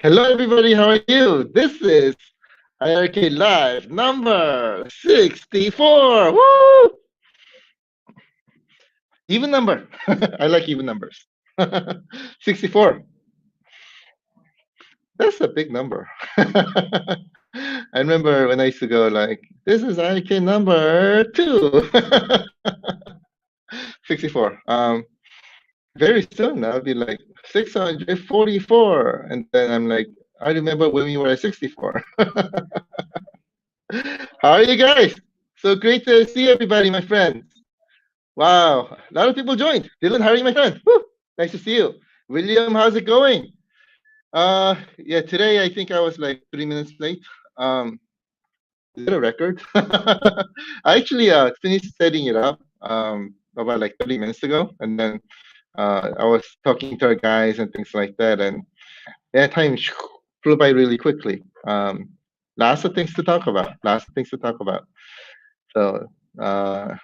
Hello, everybody. How are you? This is iiRcade Live number 64. Woo! Even number. I like even numbers. 64. That's a big number. I remember when I used to go like, this is iiRcade number 2. 64. Very soon I'll be like 644. And then I'm like, I remember when we were at 64. How are you guys? So great to see everybody, my friends. Wow, a lot of people joined. Dylan, how are you, my friend? Woo! Nice to see you. William, how's it going? Yeah, today I think I was like 3 minutes late. Is it a record? I actually finished setting it up about like 30 minutes ago, and then I was talking to our guys and things like that, and yeah, time flew by really quickly. Lots of things to talk about. Lots of things to talk about. So that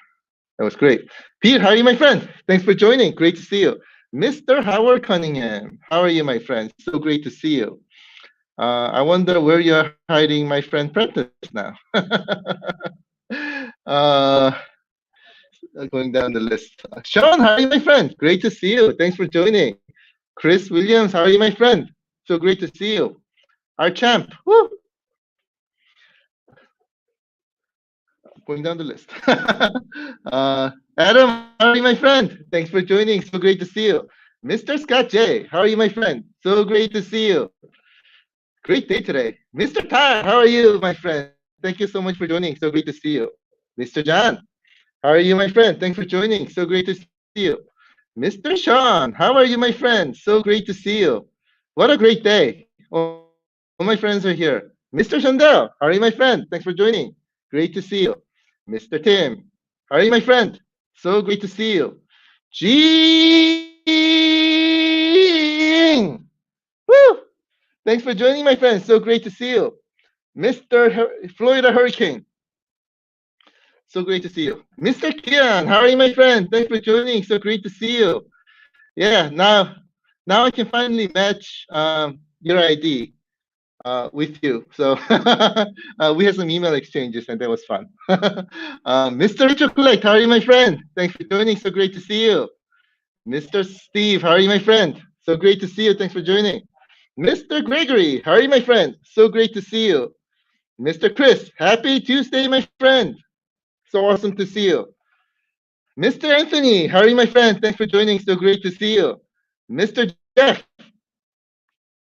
was great. Pete, how are you, my friend? Thanks for joining. Great to see you. Mr. Howard Cunningham, how are you, my friend? So great to see you. I wonder where you're hiding my friend Prentice now. Going down the list. Sean, how are you, my friend? Great to see you. Thanks for joining. Chris Williams, how are you, my friend? So great to see you. Our champ. Woo! Going down the list. Adam, how are you, my friend? Thanks for joining. So great to see you. Mr. Scott J, how are you, my friend? So great to see you. Great day today. Mr. Todd, how are you, my friend? Thank you so much for joining. So great to see you. Mr. John, how are you, my friend? Thanks for joining. So great to see you. Mr. Sean, how are you, my friend? So great to see you. What a great day. All my friends are here. Mr. Shandell, how are you, my friend? Thanks for joining. Great to see you. Mr. Tim, how are you, my friend? So great to see you. Jing! Woo! Thanks for joining, my friend. So great to see you. Mr. Florida Hurricane. So great to see you. Mr. Kian, how are you, my friend? Thanks for joining. So great to see you. Yeah, now I can finally match your ID with you. So we had some email exchanges, and that was fun. Mr. Richard Kulek, how are you, my friend? Thanks for joining. So great to see you. Mr. Steve, how are you, my friend? So great to see you. Thanks for joining. Mr. Gregory, how are you, my friend? So great to see you. Mr. Chris, happy Tuesday, my friend. So awesome to see you. Mr. Anthony, how are you, my friend? Thanks for joining. So great to see you. Mr. Jeff,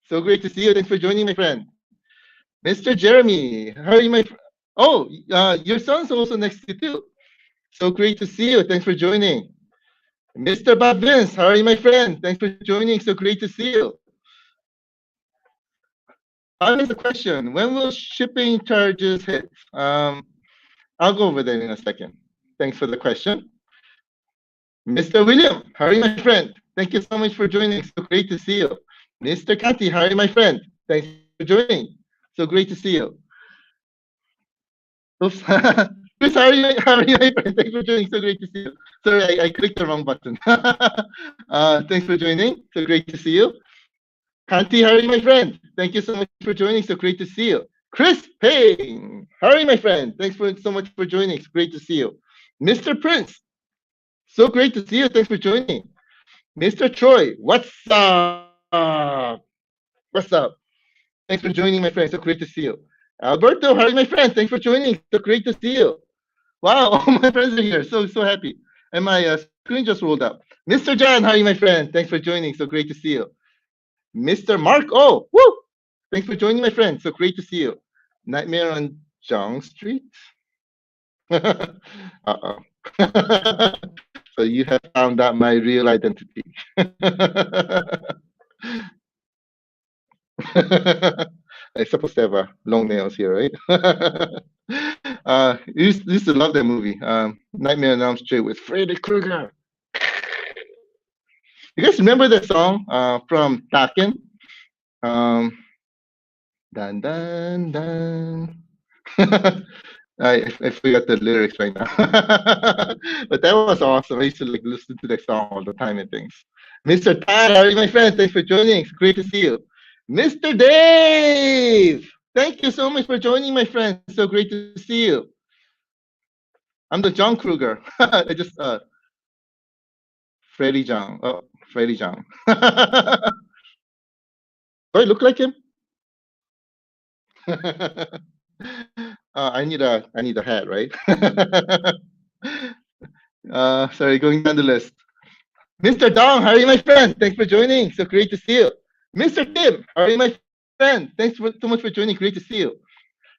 so great to see you. Thanks for joining, my friend. Mr. Jeremy, how are you, my friend? Oh, your son's also next to you, too. So great to see you. Thanks for joining. Mr. Bob Vince, how are you, my friend? Thanks for joining. So great to see you. Here's the question. When will shipping charges hit? I'll go over that in a second. Thanks for the question. Mr. William, how are you, my friend? Thank you so much for joining. So great to see you. Mr. Kanti, how are you, my friend? Thanks for joining. So great to see you. Oops. Chris, how are you, my friend? Thanks for joining. So great to see you. Sorry, I clicked the wrong button. Thanks for joining. So great to see you. Kanti, how are you, my friend? Thank you so much for joining. So great to see you. Chris Payne, how are you, my friend? Thanks so much for joining. It's great to see you. Mr. Prince, so great to see you. Thanks for joining. Mr. Troy, what's up? What's up? Thanks for joining, my friend. So great to see you. Alberto, how are you, my friend? Thanks for joining. So great to see you. Wow, all my friends are here. So happy. And my screen just rolled up. Mr. John, how are you, my friend? Thanks for joining. So great to see you. Mr. Mark, oh, woo! Thanks for joining, my friend. So great to see you. Nightmare on Jong Street? Uh-oh. So you have found out my real identity. I'm supposed to have long nails here, right? Used to love that movie, Nightmare on Elm Street with Freddy Krueger. You guys remember that song from Taken? Dun dun dun. I forgot the lyrics right now. But that was awesome. I used to like listen to that song all the time and things. Mr. Todd, how are you, my friend? Thanks for joining. It's great to see you. Mr. Dave. Thank you so much for joining, my friend. So great to see you. I'm the John Kruger. I just Freddie John. Oh, Freddie John. Do I look like him? I need a hat, right? Sorry, going down the list. Mr. Dong, how are you, my friend? Thanks for joining. So great to see you. Mr. Tim, how are you, my friend? Thanks so much for joining. Great to see you.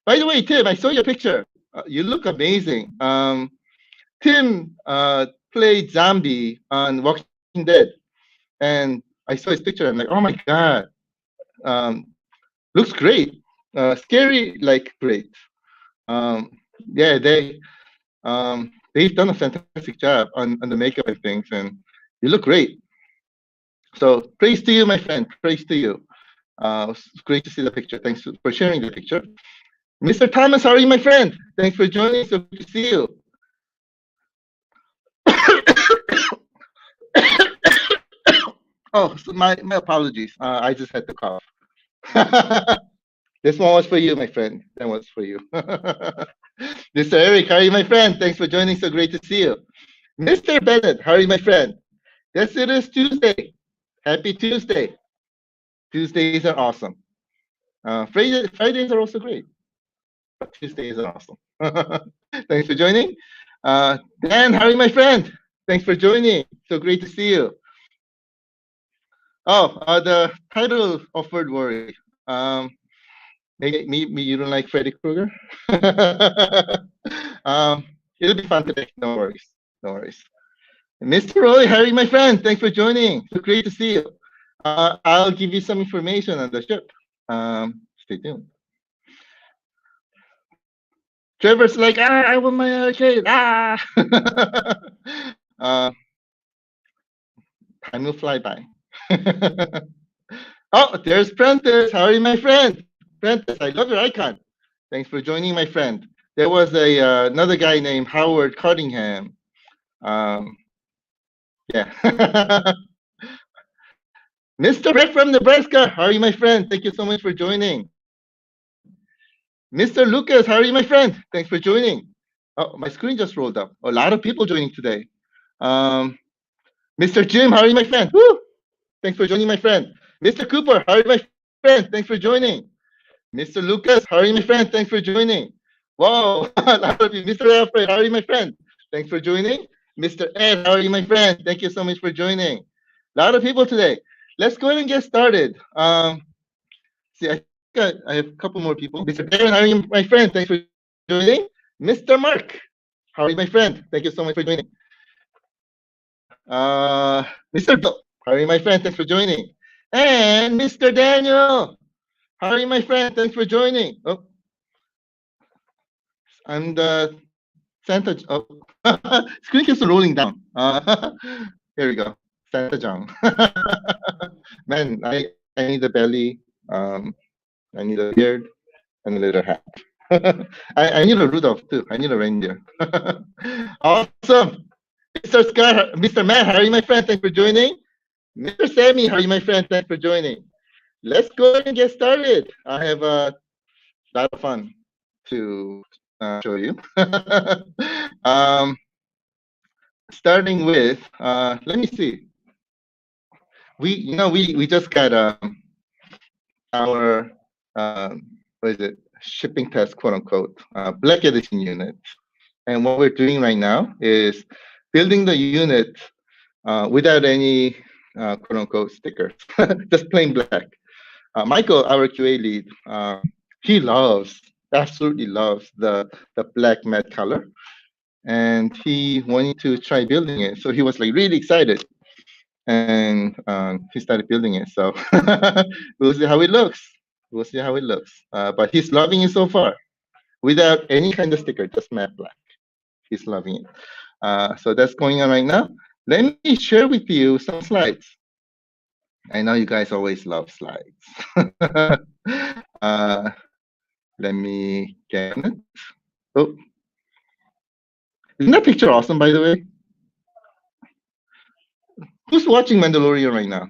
By the way, Tim, I saw your picture. You look amazing. Tim played zombie on Walking Dead, and I saw his picture. I'm like, oh my god, looks great. Scary, like great. Yeah, they've done a fantastic job on the makeup and things, and you look great. So praise to you, my friend. Praise to you. It's great to see the picture. Thanks for sharing the picture. Mr. Thomas, how are you, my friend? Thanks for joining. So good to see you. Oh, so my apologies. I just had to cough. This one was for you, my friend. That was for you. Mr. Eric, how are you, my friend? Thanks for joining. So great to see you. Mr. Bennett, how are you, my friend? Yes, it is Tuesday. Happy Tuesday. Tuesdays are awesome. Fridays are also great, but Tuesdays are awesome. Thanks for joining. Dan, how are you, my friend? Thanks for joining. So great to see you. Oh, the title of Word Worry. Maybe you don't like Freddy Krueger. It'll be fun today. No worries. No worries. Mr. Roy, how are you, my friend? Thanks for joining. So great to see you. I'll give you some information on the ship. Stay tuned. Trevor's like, I want my arcade. Time will fly by. Oh, there's Prentice. How are you, my friend? Prentice, I love your icon. Thanks for joining, my friend. There was another guy named Howard Cottingham. Yeah. Mr. Rick from Nebraska, how are you, my friend? Thank you so much for joining. Mr. Lucas, how are you, my friend? Thanks for joining. Oh, my screen just rolled up. A lot of people joining today. Mr. Jim, how are you, my friend? Woo! Thanks for joining, my friend. Mr. Cooper, how are you, my friend? Thanks for joining. Mr. Lucas, how are you, my friend? Thanks for joining. Whoa, a lot of you. Mr. Alfred, how are you, my friend? Thanks for joining. Mr. Ed, how are you, my friend? Thank you so much for joining. A lot of people today. Let's go ahead and get started. See, I think I have a couple more people. Mr. Darren, how are you, my friend? Thanks for joining. Mr. Mark, how are you, my friend? Thank you so much for joining. Mr. Bill, how are you, my friend? Thanks for joining. And Mr. Daniel, how are you, my friend? Thanks for joining. Oh, I'm the Santa. Oh, screen keeps rolling down. Here we go. Santa John. Man, I need a belly. I need a beard and a little hat. I need a Rudolph too. I need a reindeer. Awesome. Mr. Scott, Mr. Matt, how are you, my friend? Thanks for joining. Mr. Sammy, how are you, my friend? Thanks for joining. Let's go ahead and get started. I have a lot of fun to show you. Starting with, let me see. We just got our what is it, shipping test, quote unquote, Black Edition unit. And what we're doing right now is building the unit without any quote unquote stickers, just plain black. Michael, our QA lead, he absolutely loves the black matte color, and he wanted to try building it. So he was like really excited, and he started building it. So we'll see how it looks. We'll see how it looks. But he's loving it so far, without any kind of sticker, just matte black. He's loving it. So that's going on right now. Let me share with you some slides. I know you guys always love slides. Let me get it. Oh, isn't that picture awesome, by the way? Who's watching Mandalorian right now?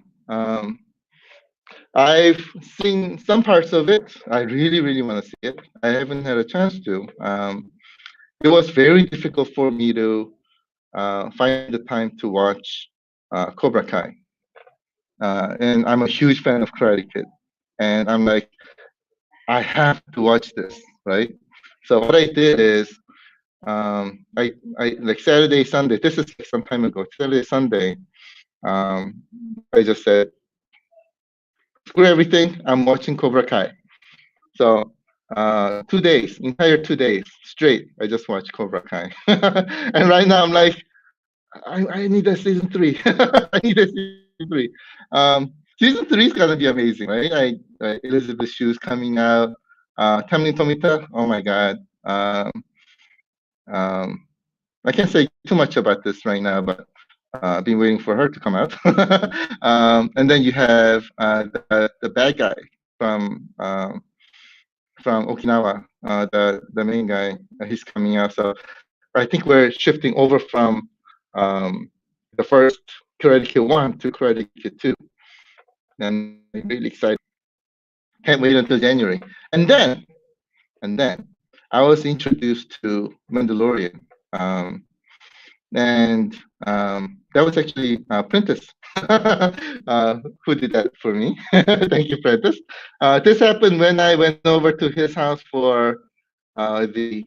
I've seen some parts of it. I really, really want to see it. I haven't had a chance to. It was very difficult for me to find the time to watch Cobra Kai. And I'm a huge fan of Karate Kid. And I'm like, I have to watch this, right? So what I did is, I like Saturday, Sunday. This is like some time ago. Saturday, Sunday. I just said, screw everything. I'm watching Cobra Kai. So 2 days, entire 2 days straight, I just watched Cobra Kai. And right now I'm like, I need a season 3. I need a season 3. Season 3 is gonna be amazing, right? Elizabeth Shu's coming out. Tamlin Tomita, oh my God. I can't say too much about this right now, but I've been waiting for her to come out. And then you have the bad guy from Okinawa, the main guy. He's coming out. So I think we're shifting over from the first Karate Kid 1 to Karate Kid 2. And I'm really excited. Can't wait until January. And then I was introduced to Mandalorian. And that was actually Prentice who did that for me. Thank you, Prentice. This happened when I went over to his house for the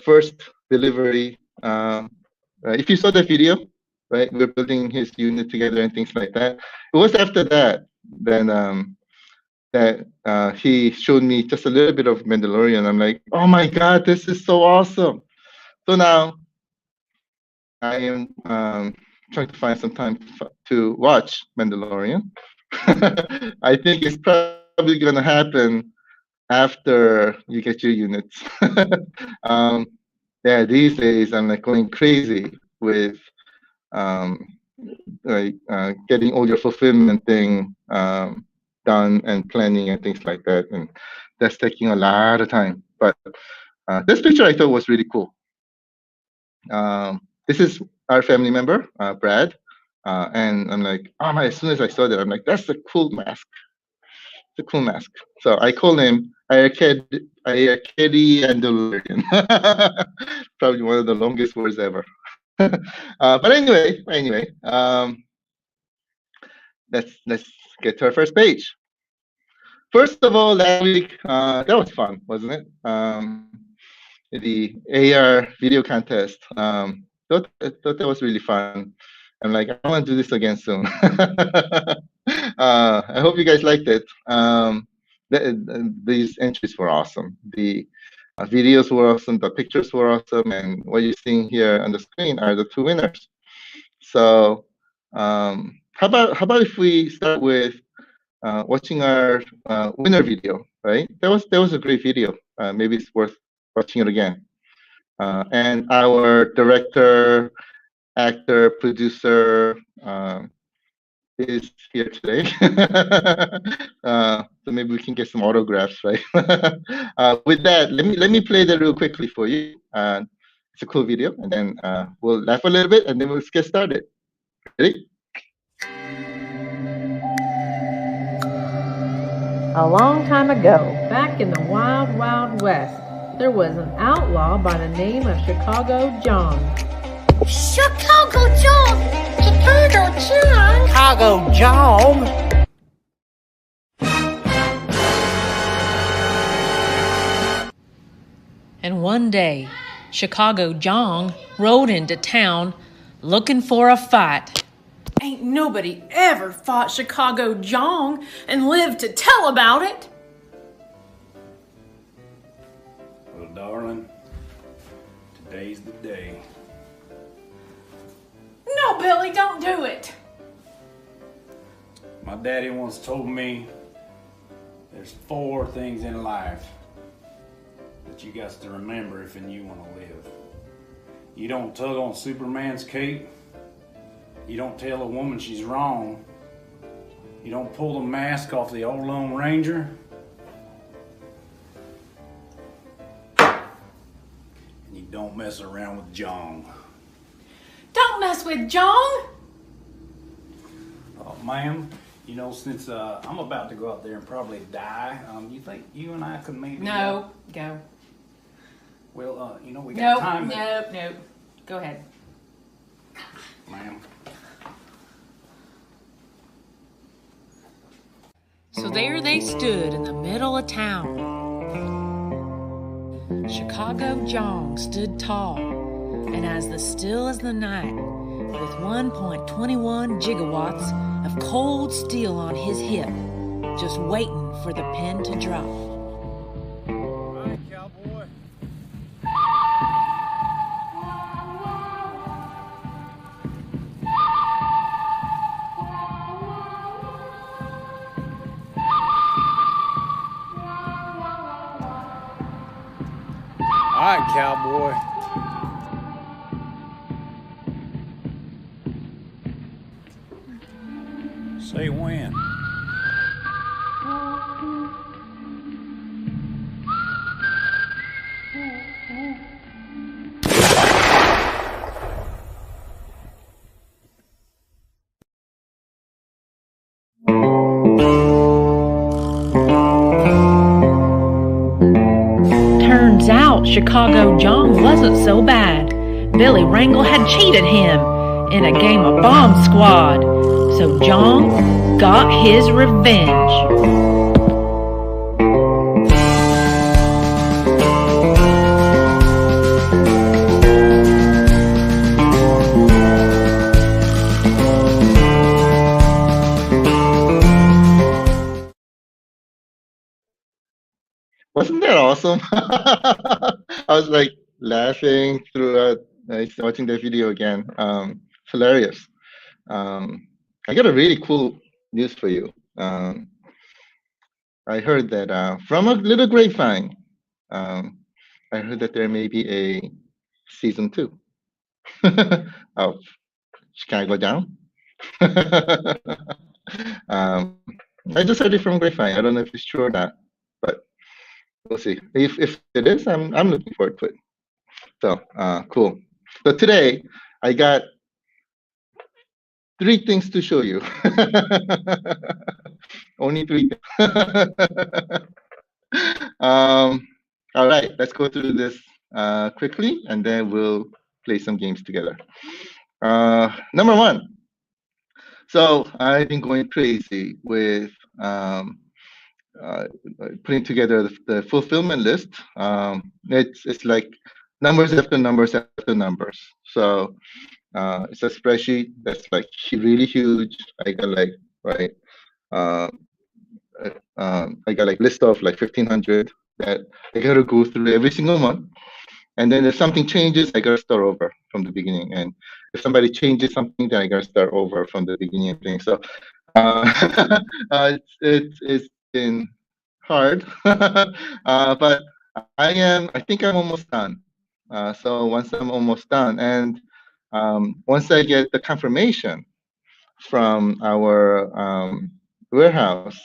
first delivery. If you saw the video, right, we're building his unit together and things like that. It was after that then that he showed me just a little bit of Mandalorian. I'm like, oh my God, this is so awesome. So now I am trying to find some time to watch Mandalorian. I think it's probably going to happen after you get your units. Yeah, these days I'm like going crazy with getting all your fulfillment thing done and planning and things like that, and that's taking a lot of time. But this picture I thought was really cool. This is our family member, Brad, and I'm like, oh my! As soon as I saw that, I'm like, that's a cool mask. It's a cool mask. So I call him iiRcade and Mandalorian. Probably one of the longest words ever. But anyway, let's get to our first page. First of all, last week that was fun, wasn't it? The AR video contest. Thought that was really fun. I'm like, I want to do this again soon. I hope you guys liked it. These entries were awesome. The videos were awesome. The pictures were awesome. And what you're seeing here on the screen are the 2 winners. So how about if we start with watching our winner video, right? That was a great video. Maybe it's worth watching it again. And our director, actor, producer is here today. So maybe we can get some autographs, right? With that, let me play that real quickly for you. It's a cool video, and then we'll laugh a little bit, and then we'll get started. Ready? A long time ago, back in the wild, wild west, there was an outlaw by the name of Chicago John. Chicago John! Chicago John! Chicago John! And one day, Chicago John rode into town looking for a fight. Ain't nobody ever fought Chicago John and lived to tell about it. Well, darling, today's the day. No, Billy, don't do it. My daddy once told me there's 4 things in life that you got to remember if and you want to live. You don't tug on Superman's cape. You don't tell a woman she's wrong. You don't pull the mask off the old Lone Ranger. And you don't mess around with John. Don't mess with John. Oh, ma'am, You know, since I'm about to go out there and probably die, you think you and I could maybe? No, go. Well, you know, we got time. Nope. Go ahead. Ma'am. So there they stood in the middle of town. Chicago John stood tall and as still as the night, with 1.21 gigawatts of cold steel on his hip, just waiting for the pin to drop. All right, cowboy. All right, cowboy. Say when. Turns out Chicago John wasn't so bad. Billy Wrangle had cheated him in a game of Bomb Squad. So John got his revenge. Wasn't that awesome? I was like laughing throughout watching the video again. Hilarious. I got a really cool news for you. I heard that from a little grapevine, I heard that there may be a season 2 of Chicago Down. I just heard it from grapevine. I don't know if it's true or not, but we'll see. If it is, I'm looking forward to it. So cool. So today I got 3 things to show you. Only 3 all right, let's go through this quickly, and then we'll play some games together. Number 1. So I've been going crazy with putting together the fulfillment list. It's like numbers after numbers after numbers. So it's a spreadsheet that's like really huge. I got like I got like list of like 1,500 that I got to go through every single month. And then if something changes, I got to start over from the beginning. And if somebody changes something, then I got to start over from the beginning and things. So it's been hard, but I think I'm almost done. So once I'm almost done, and once I get the confirmation from our warehouse,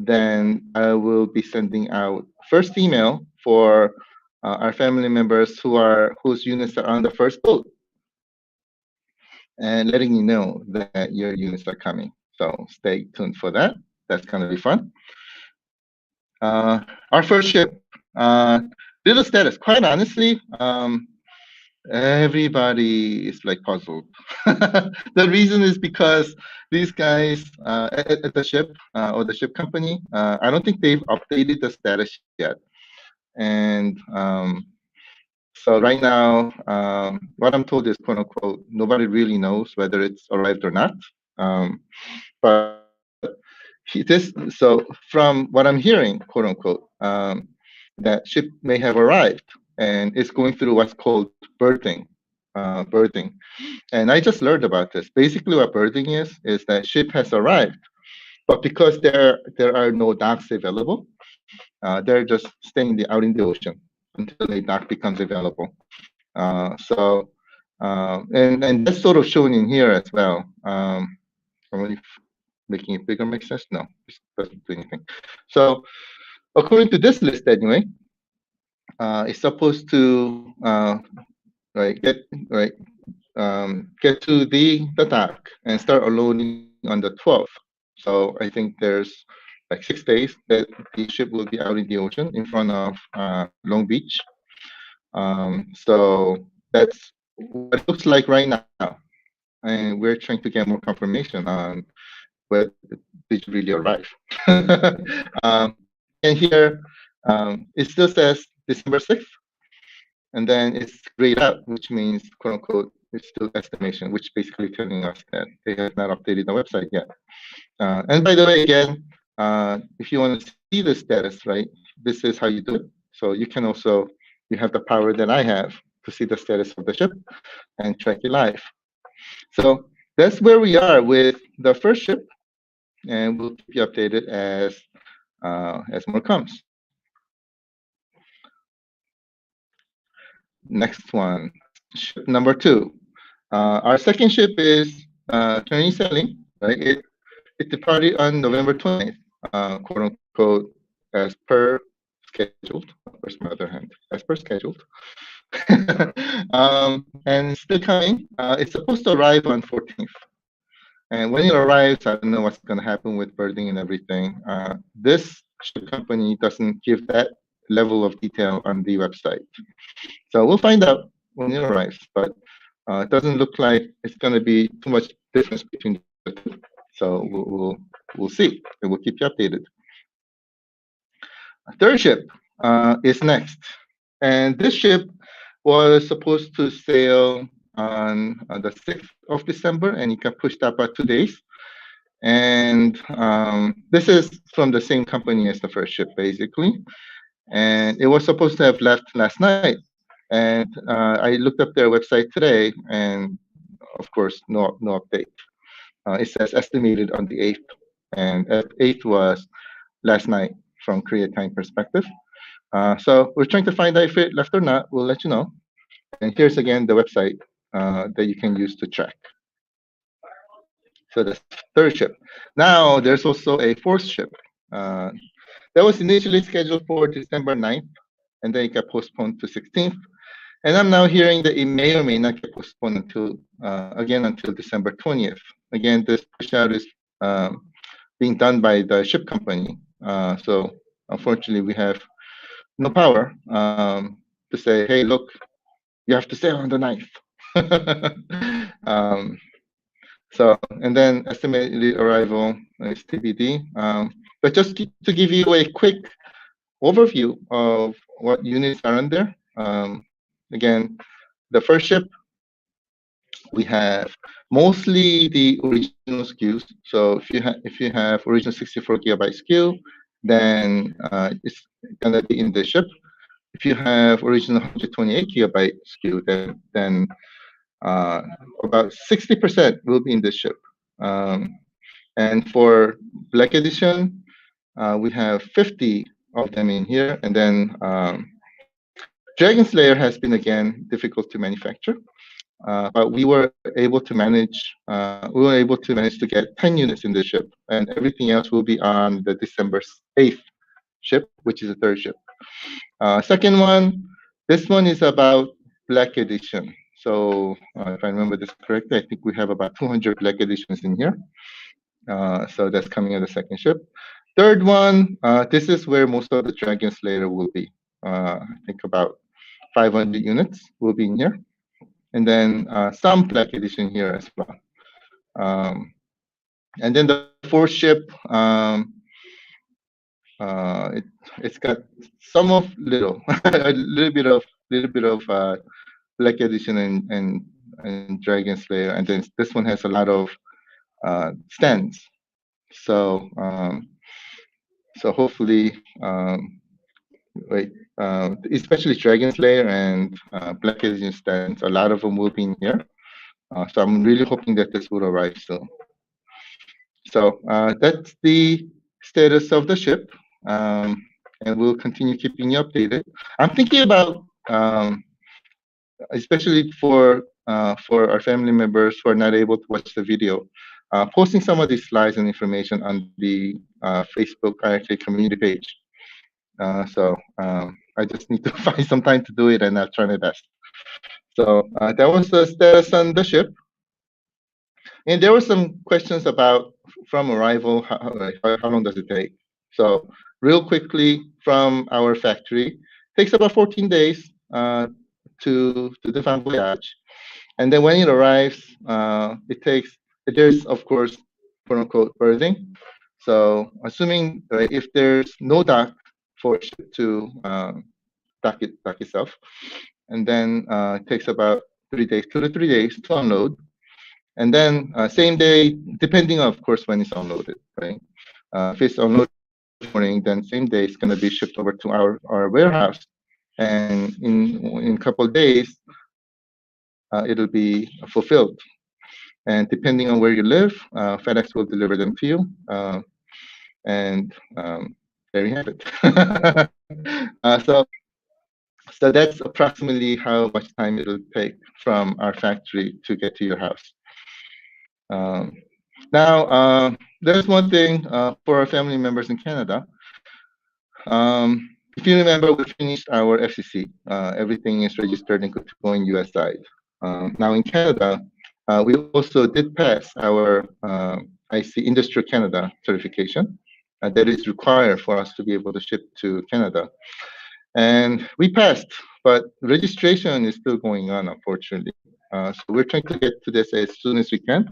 then I will be sending out first email for our family members whose units are on the first boat, and letting you know that your units are coming. So stay tuned for that. That's going to be fun. Our first ship, little status. Quite honestly, everybody is like puzzled. The reason is because these guys at the ship or the ship company, I don't think they've updated the status yet. And so right now, what I'm told is, quote unquote, nobody really knows whether it's arrived or not. But so from what I'm hearing, quote unquote, that ship may have arrived and it's going through what's called berthing. And I just learned about this. Basically, what berthing is that ship has arrived, but because there are no docks available, they're just staying out in the ocean until a dock becomes available. And that's sort of shown in here as well. Making it bigger makes sense? No, it doesn't do anything. So according to this list anyway, it's supposed to get to the dock and start unloading on the 12th. So I think there's like 6 days that the ship will be out in the ocean in front of Long Beach. So that's what it looks like right now. And we're trying to get more confirmation on whether it really arrive. And here, it still says December 6th, and then it's grayed out, which means, quote unquote, it's still estimation, which basically telling us that they have not updated the website yet. And by the way, again, if you want to see the status, right, this is how you do it. So you can also, you have the power that I have to see the status of the ship and track it live. So that's where we are with the first ship, and we'll keep you updated as more comes. Next one, ship number 2. Our second ship is currently sailing, right? It departed on November 20th, quote unquote, as per scheduled. Where's my other hand? As per scheduled. And still coming. It's supposed to arrive on 14th. And when it arrives, I don't know what's going to happen with birding and everything. This ship company doesn't give that level of detail on the website. So we'll find out when it arrives, but it doesn't look like it's going to be too much difference between the two. So we'll see, and we'll keep you updated. Third ship is next, and this ship was supposed to sail on the 6th of December, and it got pushed up by 2 days. And this is from the same company as the first ship, basically. And it was supposed to have left last night. And I looked up their website today, and of course, no update. It says estimated on the 8th, and 8th was last night from Korea time perspective. So we're trying to find out if it left or not. We'll let you know. And here's again the website that you can use to track. So that's third ship. Now there's also a fourth ship. That was initially scheduled for December 9th, and then it got postponed to 16th. And I'm now hearing that it may or may not get postponed until until December 20th. Again, this push out is being done by the ship company. So unfortunately, we have no power to say, hey, look, you have to sail on the 9th. So, and then estimated arrival is TBD. But just to give you a quick overview of what units are on there. Again, the first ship, we have mostly the original SKUs. So if you have original 64GB SKU, then it's gonna be in the ship. If you have original 128GB SKU, then about 60% will be in the ship. And for Black Edition, we have 50 of them in here, and then Dragon Slayer has been again difficult to manufacture, but we were able to manage. To get 10 units in the ship, and everything else will be on the December 8th ship, which is the third ship. Second one, this one is about Black Edition. So if I remember this correctly, I think we have about 200 Black Editions in here. So that's coming on the second ship. Third one, this is where most of the Dragon Slayer will be. I think about 500 units will be in here. And then some Black Edition here as well. And then the fourth ship, it's got some of little, a little bit of Black Edition and Dragon Slayer, and then this one has a lot of stands. So so hopefully, especially Dragon Slayer and Black Edition stands, a lot of them will be in here. So I'm really hoping that this will arrive soon. So that's the status of the ship, and we'll continue keeping you updated. I'm thinking about, especially for our family members who are not able to watch the video, posting some of these slides and information on the Facebook iiRcade community page. So I just need to find some time to do it, and I'll try my best. So that was the status on the ship. And there were some questions about from arrival, how long does it take? So real quickly from our factory, takes about 14 days to the fin voyage. And then when it arrives, there's, of course, quote unquote, berthing. So assuming if there's no dock for ship to dock itself, and then it takes about 3 days, 2 to 3 days to unload. And then same day, depending, of course, when it's unloaded, right? If it's unloaded this morning, then same day it's going to be shipped over to our warehouse. And in a couple of days, it'll be fulfilled. And depending on where you live, FedEx will deliver them to you. And there you have it. So that's approximately how much time it'll take from our factory to get to your house. Now, there's one thing for our family members in Canada. If you remember, we finished our FCC. Everything is registered and good to go in US side. Now in Canada, we also did pass our IC Industrial Canada certification that is required for us to be able to ship to Canada. And we passed, but registration is still going on, unfortunately. So we're trying to get to this as soon as we can,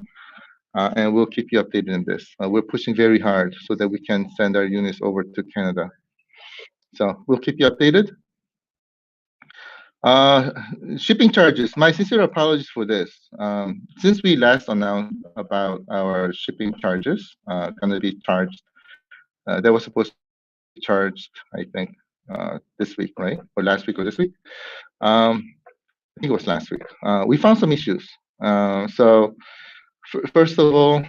and we'll keep you updated on this. We're pushing very hard so that we can send our units over to Canada. So we'll keep you updated. Shipping charges. My sincere apologies for this. Since we last announced about our shipping charges, going to be charged, that was supposed to be charged, I think, this week, right? Or last week or this week? I think it was last week. We found some issues. So first of all,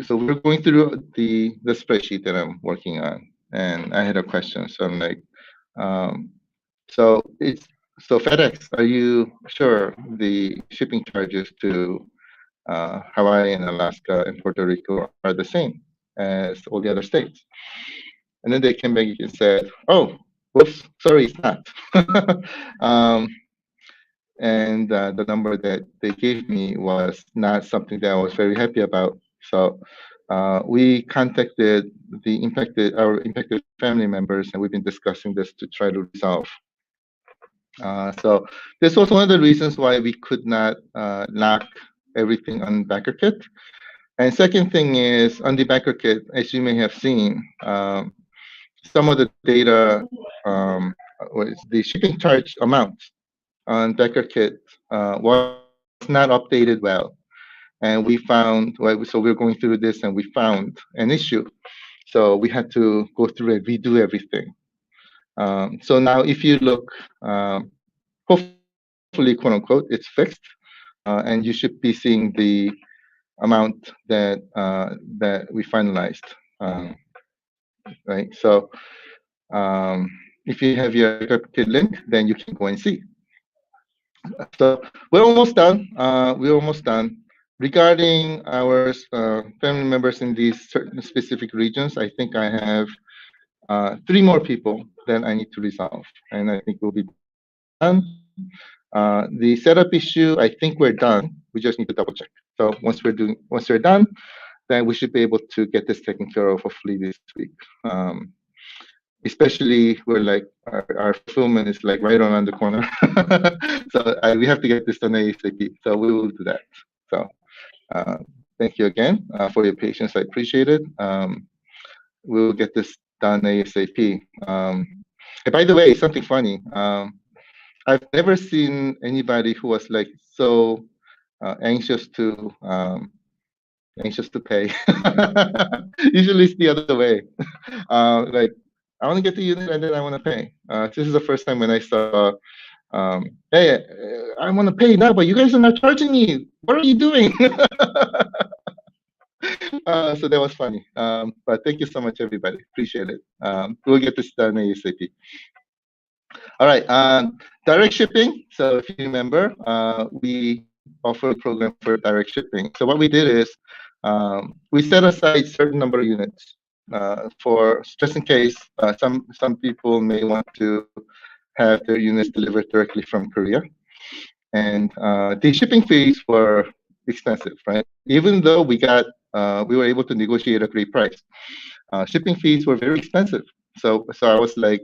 so we're going through the spreadsheet that I'm working on, and I had a question. So I'm like, so FedEx, are you sure the shipping charges to Hawaii and Alaska and Puerto Rico are the same as all the other states? And then they came back and said, oh, whoops, sorry, it's not. And the number that they gave me was not something that I was very happy about. So we contacted our impacted family members, and we've been discussing this to try to resolve. So this was one of the reasons why we could not lock everything on backer kit. And second thing is, on the backer kit, as you may have seen, some of the data, the shipping charge amount on backer kit was not updated well. And we found, so we're going through this and we found an issue. So we had to go through and redo everything. So now if you look, hopefully, quote unquote, it's fixed. And you should be seeing the amount that that we finalized, right? So if you have your kit link, then you can go and see. So we're almost done. We're almost done. Regarding our family members in these certain specific regions, I think I have 3 more people that I need to resolve, and I think we'll be done. The setup issue, I think we're done. We just need to double check. So once we're done, then we should be able to get this taken care of hopefully this week. Especially we're like our fulfillment is like right around the corner. So we have to get this done ASAP. So we will do that. So thank you again for your patience. I appreciate it. We will get this done ASAP. By the way, something funny. I've never seen anybody who was like so anxious to pay. Usually it's the other way. Like I want to get the unit and then I want to pay. This is the first time when I saw, hey, I want to pay now, but you guys are not charging me. What are you doing? So that was funny. But thank you so much, everybody. Appreciate it. We'll get this done ASAP. All right, direct shipping. So if you remember, we offer a program for direct shipping. So what we did is we set aside certain number of units for just in case some people may want to have their units delivered directly from Korea. And the shipping fees were expensive, right? Even though we were able to negotiate a great price, shipping fees were very expensive. So I was like,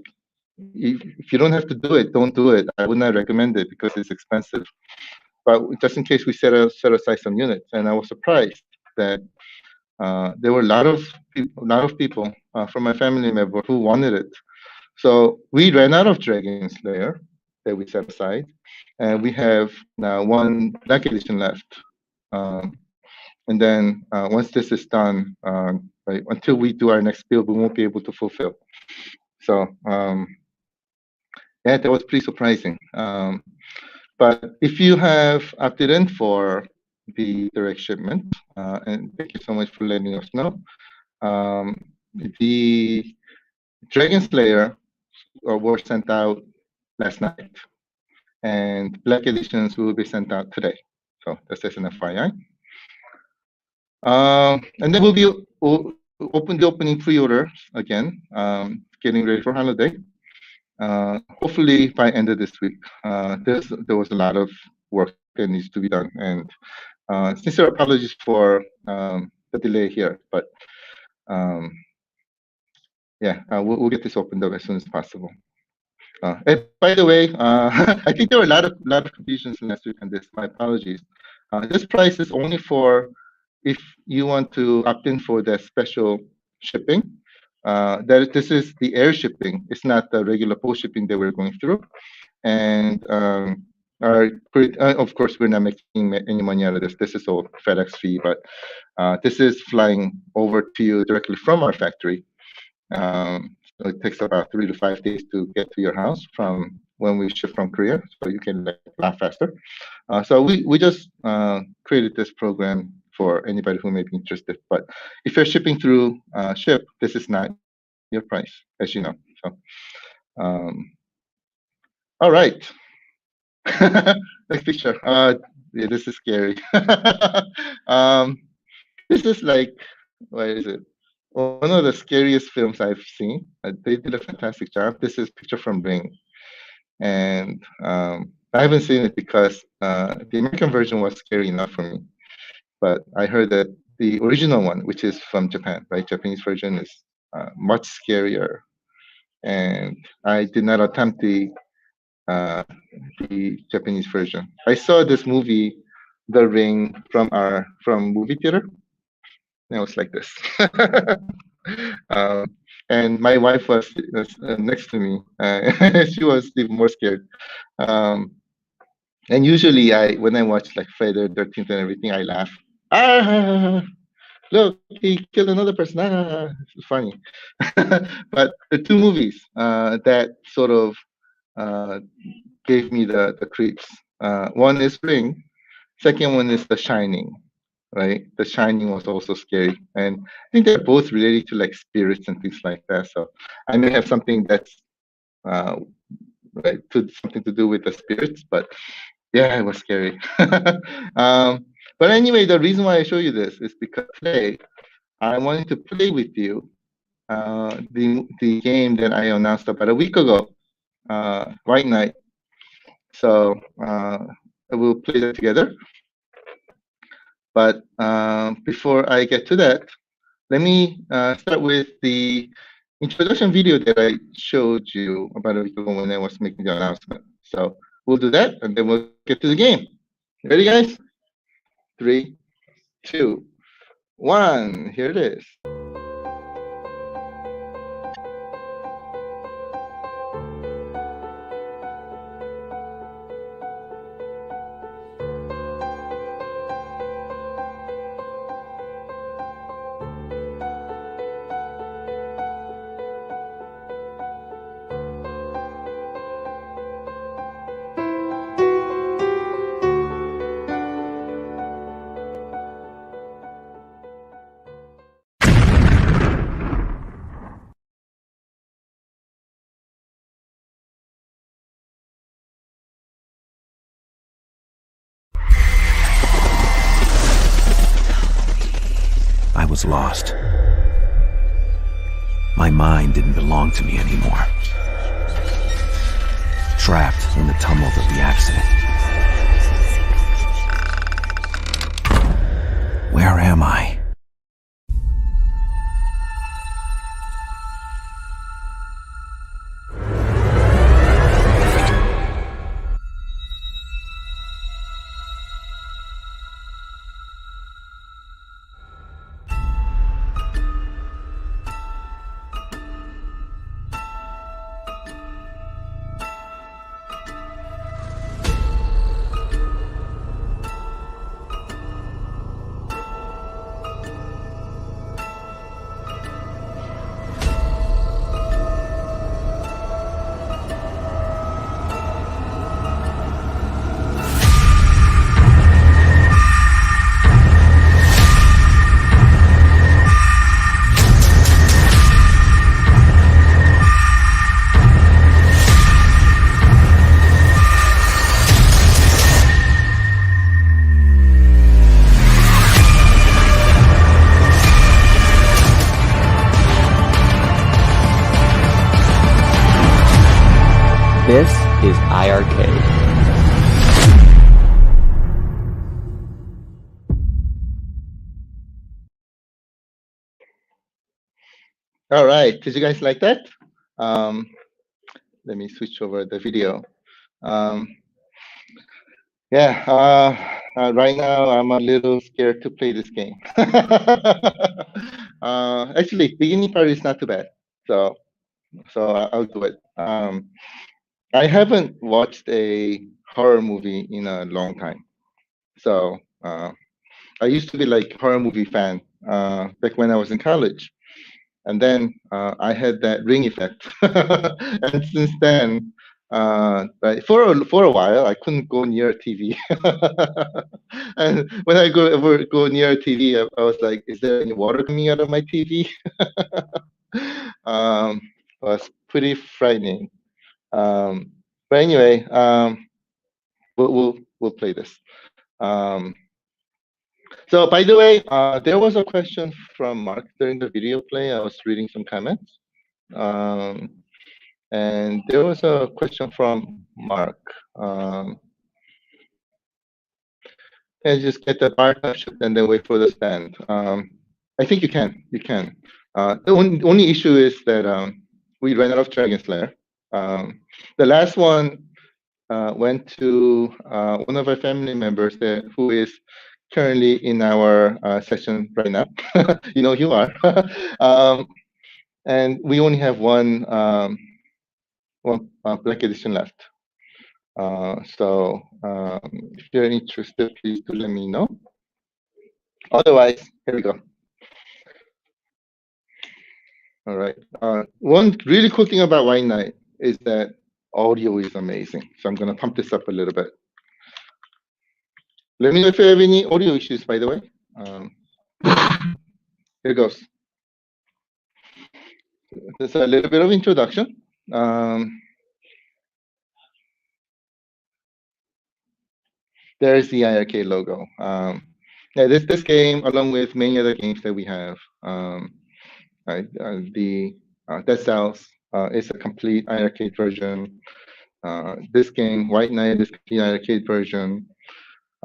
if you don't have to do it, don't do it. I would not recommend it because it's expensive. But just in case, we set aside some units, and I was surprised that there were a lot of people from my family member who wanted it. So we ran out of Dragon Slayer that we set aside, and we have now one Black Edition left. And then once this is done, right, until we do our next build, we won't be able to fulfill. So yeah, that was pretty surprising. But if you have opted in for the direct shipment, and thank you so much for letting us know, the Dragon Slayer were sent out last night, and Black Editions will be sent out today. So that's just an FYI. And then we'll open the opening pre-order again, getting ready for holiday. Hopefully by end of this week. There was a lot of work that needs to be done, and sincere apologies for the delay here, but yeah, we'll get this opened up as soon as possible. And by the way, I think there were a lot of confusions last week on this. My apologies. This price is only for if you want to opt in for the special shipping. This is the air shipping. It's not the regular post shipping that we're going through. And of course, we're not making any money out of this. This is all FedEx fee, but this is flying over to you directly from our factory. So it takes about 3 to 5 days to get to your house from when we ship from Korea, so you can laugh faster. So we just created this program for anybody who may be interested. But if you're shipping through Ship, this is not your price, as you know. So, all right. Next picture. Yeah, this is scary. This is like, what is it? One of the scariest films I've seen. They did a fantastic job. This is a picture from Ring. And I haven't seen it because the American version was scary enough for me. But I heard that the original one, which is from Japan, right? Japanese version is much scarier. And I did not attempt the Japanese version. I saw this movie, The Ring, from movie theater. And it was like this. And my wife was next to me. She was even more scared. And usually, when I watch like Friday the 13th and everything, I laugh. Look, he killed another person. It's funny. But the two movies that sort of gave me the creeps. One is Ring. Second one is The Shining. Right, The Shining was also scary, and I think they're both related to like spirits and things like that. So I may have something that's something to do with the spirits, but yeah, it was scary. But anyway, the reason why I show you this is because today I wanted to play with you the game that I announced about a week ago, White Knight. So we'll play that together. But before I get to that, let me start with the introduction video that I showed you about a week ago when I was making the announcement. So we'll do that, and then we'll get to the game. Ready, guys? 3, 2, 1. Here it is. I was lost. My mind didn't belong to me anymore. Trapped in the tumult of the accident. am I? This is iiRcade. All right, did you guys like that? Let me switch over the video. Right now I'm a little scared to play this game. Actually, beginning part is not too bad, so I'll do it. I haven't watched a horror movie in a long time, so I used to be like horror movie fan back when I was in college. And then I had that ring effect, and since then, right, for a while, I couldn't go near a TV. And when I go near a TV, I was like, "Is there any water coming out of my TV?" It was pretty frightening. But anyway, we'll play this. So by the way, there was a question from Mark during the video play. I was reading some comments. And there was a question from Mark. Can I just get the bar capture and then wait for the stand? I think you can. You can. The only issue is that we ran out of Dragon Slayer. The last one went to one of our family members who is currently in our session right now. You know who you are. And we only have one Black Edition left. So if you're interested, please do let me know. Otherwise, here we go. All right. One really cool thing about White Knight is that audio is amazing. So I'm going to pump this up a little bit. Let me know if you have any audio issues, by the way. Here goes. There's a little bit of introduction. There's the iiRcade logo. Yeah, this game, along with many other games that we have, Dead Cells is a complete iiRcade version. This game, White Knight, is complete iiRcade version.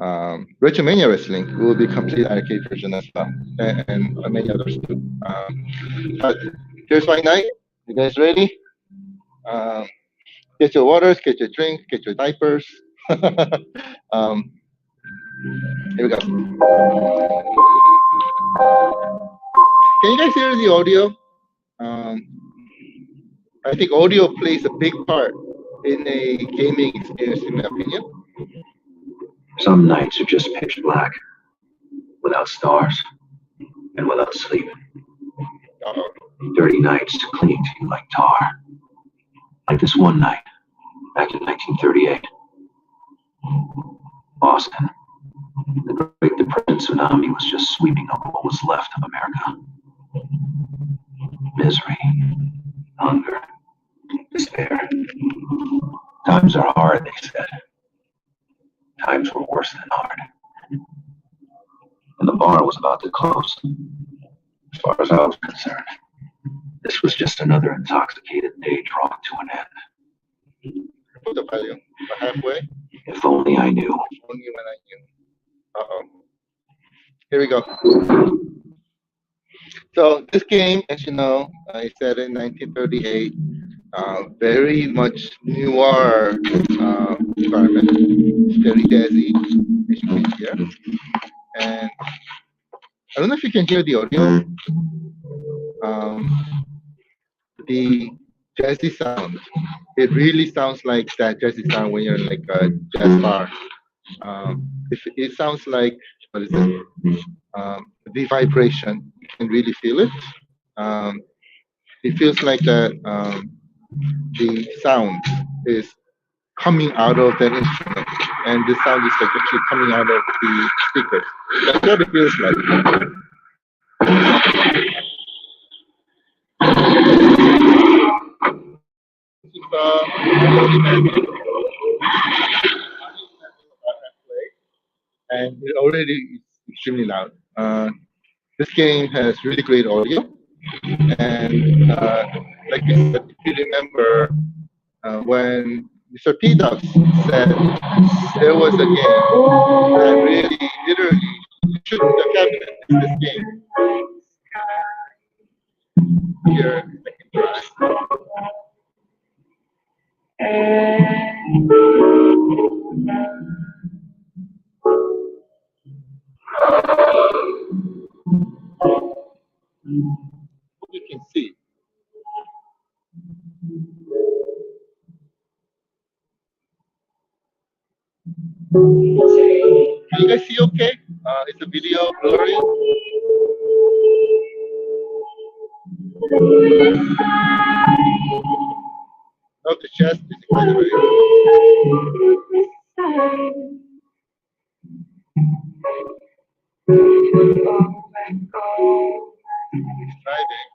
Retromania Wrestling will be complete iiRcade version as well, and many others too. But here's White Knight. You guys ready? Get your waters, get your drinks, get your diapers. Here we go. Can you guys hear the audio? I think audio plays a big part in a gaming experience, in my opinion. Some nights are just pitch black, without stars, and without sleep. Dirty nights clinging to you like tar. Like this one night, back in 1938. Boston. The Great Depression tsunami was just sweeping over what was left of America. Misery, hunger, despair. Times are hard, they said. Times were worse than hard. And the bar was about to close. As far as I was concerned, this was just another intoxicated day drawing to an end. Put the volume halfway. If only I knew. Only when I knew. Uh-oh. Here we go. So this game, as you know, I said in 1938, very much noir environment. It's very jazzy, as you can hear. And I don't know if you can hear the audio. The jazzy sound. It really sounds like that jazzy sound when you're in like a jazz bar. It sounds like, what is it? The vibration. You can really feel it. It feels like that the sound is coming out of that instrument, and the sound is like actually coming out of the speakers. That's what it feels like. And it already is extremely loud. This game has really great audio, and like you said, if you remember when Mr. P. Duffs said there was a game that really, literally shook the cabinet. It's this game. Here, second try. Hope you can see. Can you guys see okay? Is the video blurry? No, the chest is by the way. He's driving.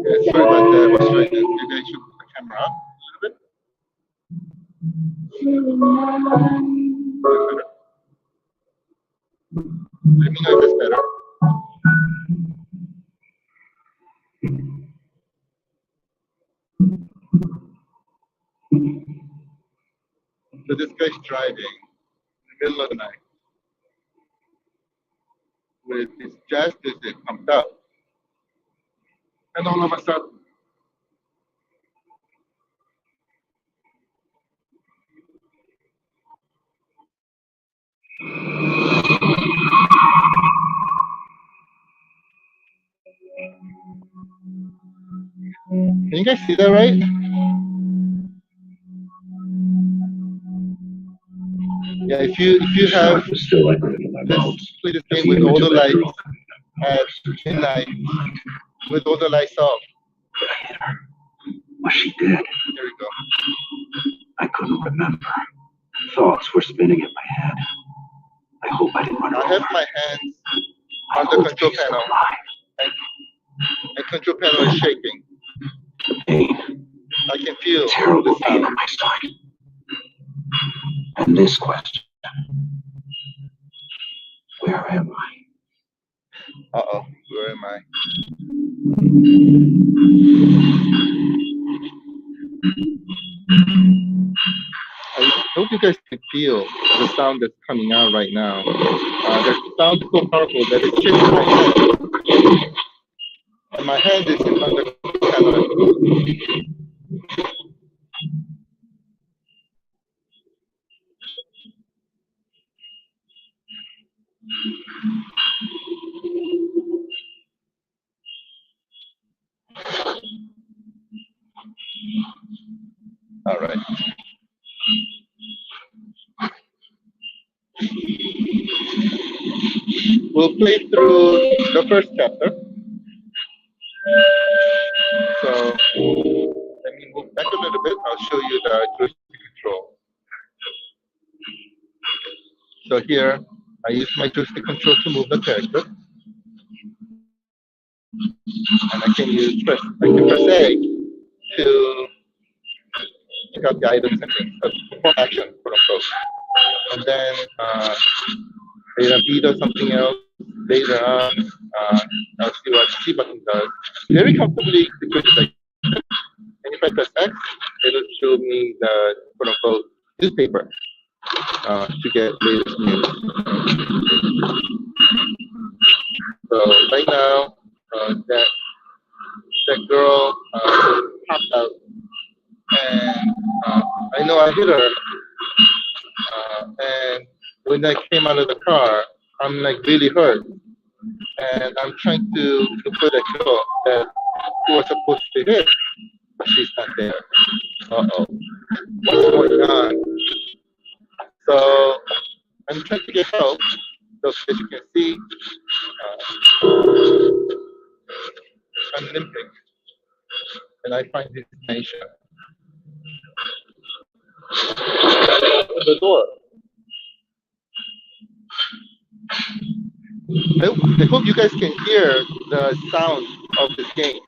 Yeah, sorry about that. I was trying to, maybe I should put the camera up a little bit. Let me know if it's better. So this guy's driving in the middle of the night with his jazz music pumped up. And all of a sudden, can you guys see that right? Yeah, if you have this, play this game with all the lights at midnight, with all the lights off. Was she dead? There we go. I couldn't remember. Thoughts were spinning in my head. I hope I didn't run I over. have my hands on the control panel, and control panel is shaking. Pain. I can feel Terrible the pain sound. in my stomach. And this question. Where am I? Uh-oh, where am I? I hope you guys can feel the sound that's coming out right now. The sound is so powerful that it shakes my head. And my hand is on the camera. All right. We'll play through the first chapter. So let me move back a little bit. I'll show you the joystick control. So here, I use my joystick control to move the character. And I can press A to check out the items and things. Perform action, quote unquote. And then later B does something else. Later on, I'll see what C button does. Very comfortably, because like, and if I press X, it'll show me the quote unquote newspaper to get latest news. So right now, that girl popped out, and I know I hit her. And when I came out of the car, I'm like really hurt, and I'm trying to look for that girl that who was supposed to hit, but she's not there. Uh-oh, what's going on? So I'm trying to get help. So as you can see, I'm limping, and I find this nation. Open the door. I hope you guys can hear the sound of this game,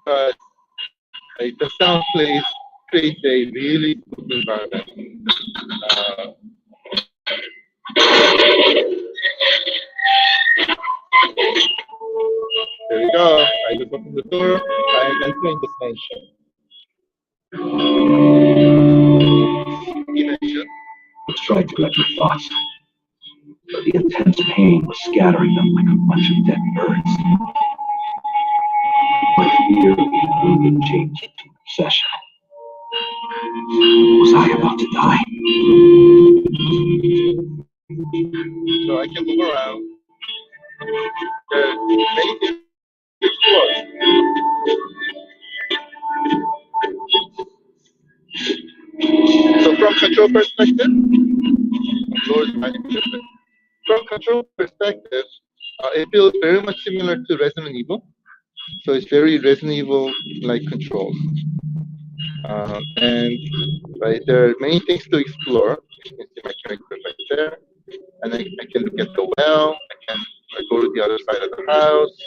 but the sound creates a really spooky environment. There we go. I just opened the door. I am entering this mansion. I tried to collect my thoughts, but the intense pain was scattering them like a bunch of dead birds. My fear immediately changed into obsession. Was I about to die? So I can move around. There are many things to explore. So from control perspective, from control perspective, it feels very much similar to Resident Evil. So it's very Resident Evil like controls. And right, there are many things to explore. You can see my character right there. And I can look at the well. I can go to the other side of the house.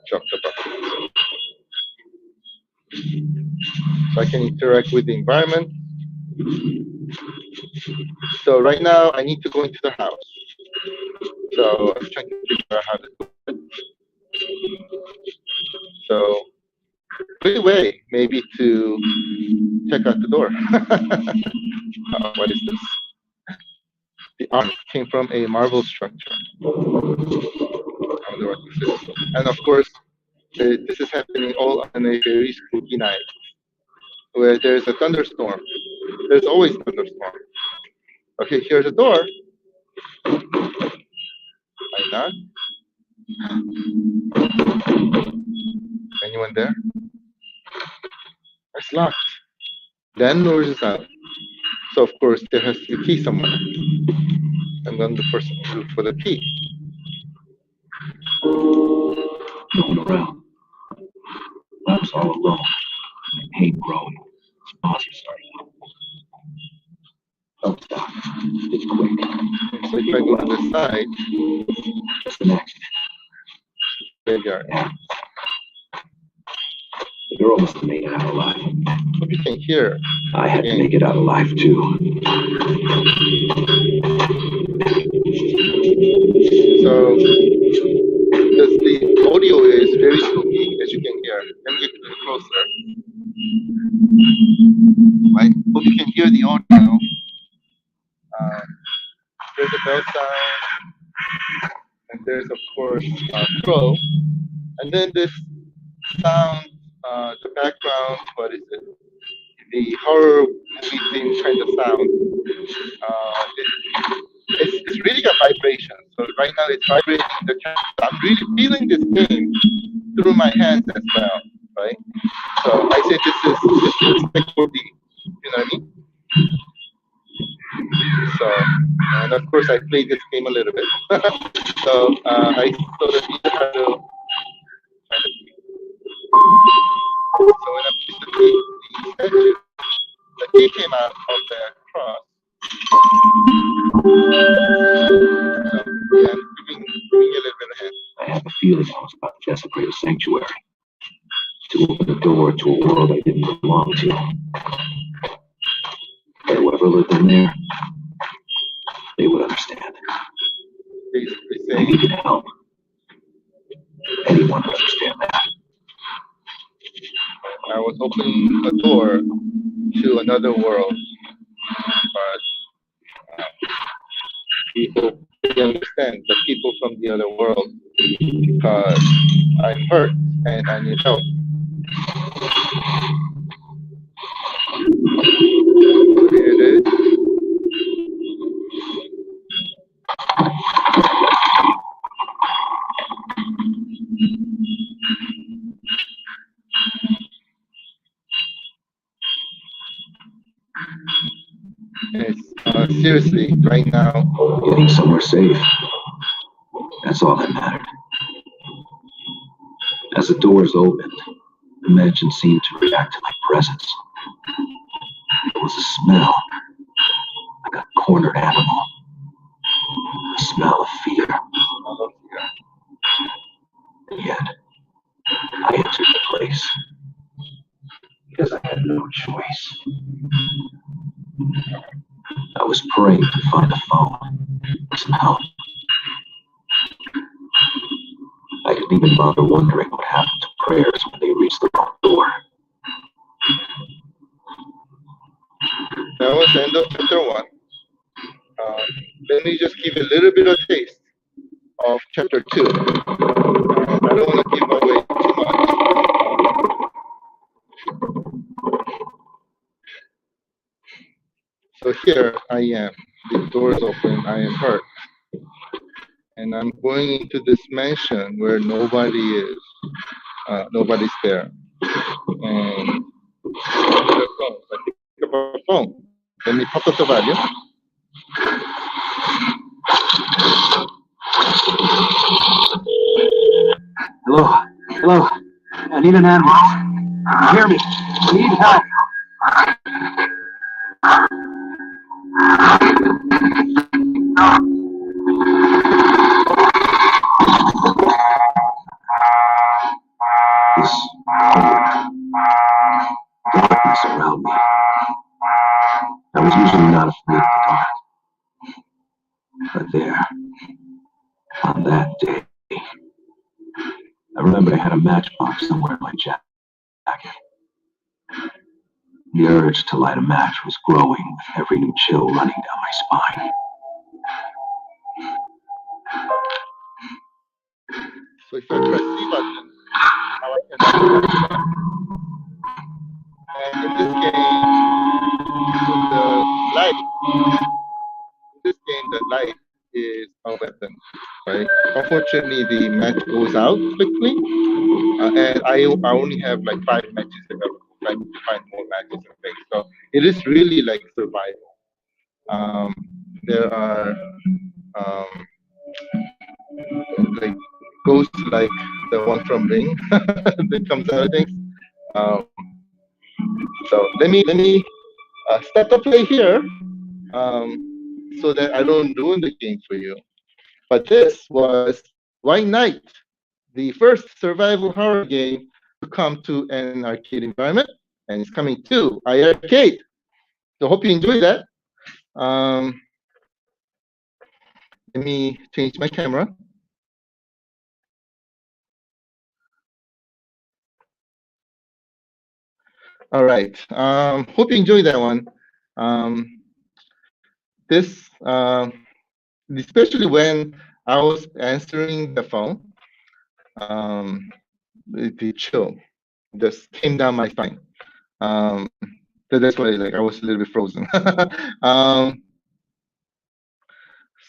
Drop the button. So I can interact with the environment. So right now I need to go into the house. So I'm trying to figure out how to do it. So good way maybe to check out the door. What is this? The arm came from a marble structure. I wonder what this is. And of course, this is happening all on a very spooky night, where there's a thunderstorm. There's always a thunderstorm. Okay, here's a door. I knock. Anyone there? It's locked. Landlord is out. So of course there has to be a key somewhere. And then the person look for the key. No one around. I was all alone. My pain growing. Nausea starting up. Don't stop. It's quick. So if I go to the side, what's the next? Graveyard. Yeah. The girl must have made it out alive. Hope you can hear. I had to make it out alive too. So the audio is very spooky, as you can hear. Let me get a little closer. Right? Hope you can hear the audio. There's a bell sound, and there's of course crow, and then this sound, the background. What is it? The horror movie theme kind of sound. It's really got vibration. So right now it's vibrating the camera. I'm really feeling this game through my hands as well, right? So I say this is like 4D. You know what I mean? So, and of course I played this game a little bit. So I sort of either had to. So when I pushed the key came out of the cross. So, yeah. feeling I was about to desecrate a sanctuary, to open the door to a world I didn't belong to. But whoever lived in there, they would understand. Basically I saying, needed help. Anyone would understand that. I was opening a door to another world, but people they understand the people from the other world because I'm hurt and I need help. Here it is. Seriously, right now, Getting somewhere safe. That's all that mattered. As the doors opened, the mansion seemed to react to my presence. There was a smell, like a cornered animal. A smell of fear. And yet, I entered the place because I had no choice. I was praying to find a phone, some help. I didn't even bother wondering what happened to prayers when they reached the wrong door. that was the end of chapter 1. Let me just give a little bit of taste of chapter 2. I don't want to give away too much. So here I am. The door is open. I am hurt. And I'm going into this mansion where nobody is. Nobody's there. And I pick up a phone. Let me pop up the volume. Hello? Hello? I need an ambulance. You hear me? I need help. This darkness around me. I was usually not afraid of the dark. But there, on that day, I remembered I had a matchbox somewhere in my jacket. The urge to light a match was growing with every new chill running down my spine. So if I press C button, now I can light the match. And in this game, the light, the light is a weapon, right? Unfortunately, the match goes out quickly, and I only have like 5 matches available. I need to find more matches in place. So it is really like survival. There are like ghosts like the one from Ring that comes out of things. So let me start the play here so that I don't ruin the game for you. But this was White Knight, the first survival horror game to come to an arcade environment, and it's coming to iiRcade. So hope you enjoyed that. Let me change my camera. All right. Hope you enjoyed that one. This, especially when I was answering the phone, the chill just came down my spine. So that's why like I was a little bit frozen.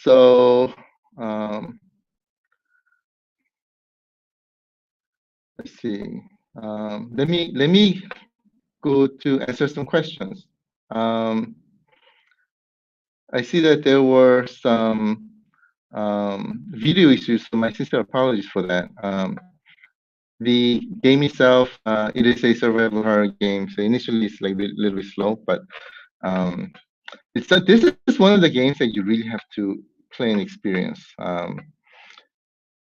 So let's see. Let me go to answer some questions. I see that there were some video issues, so my sincere apologies for that. The game itself, it is a survival horror game, so initially it's like a little bit slow, but this is one of the games that you really have to play and experience.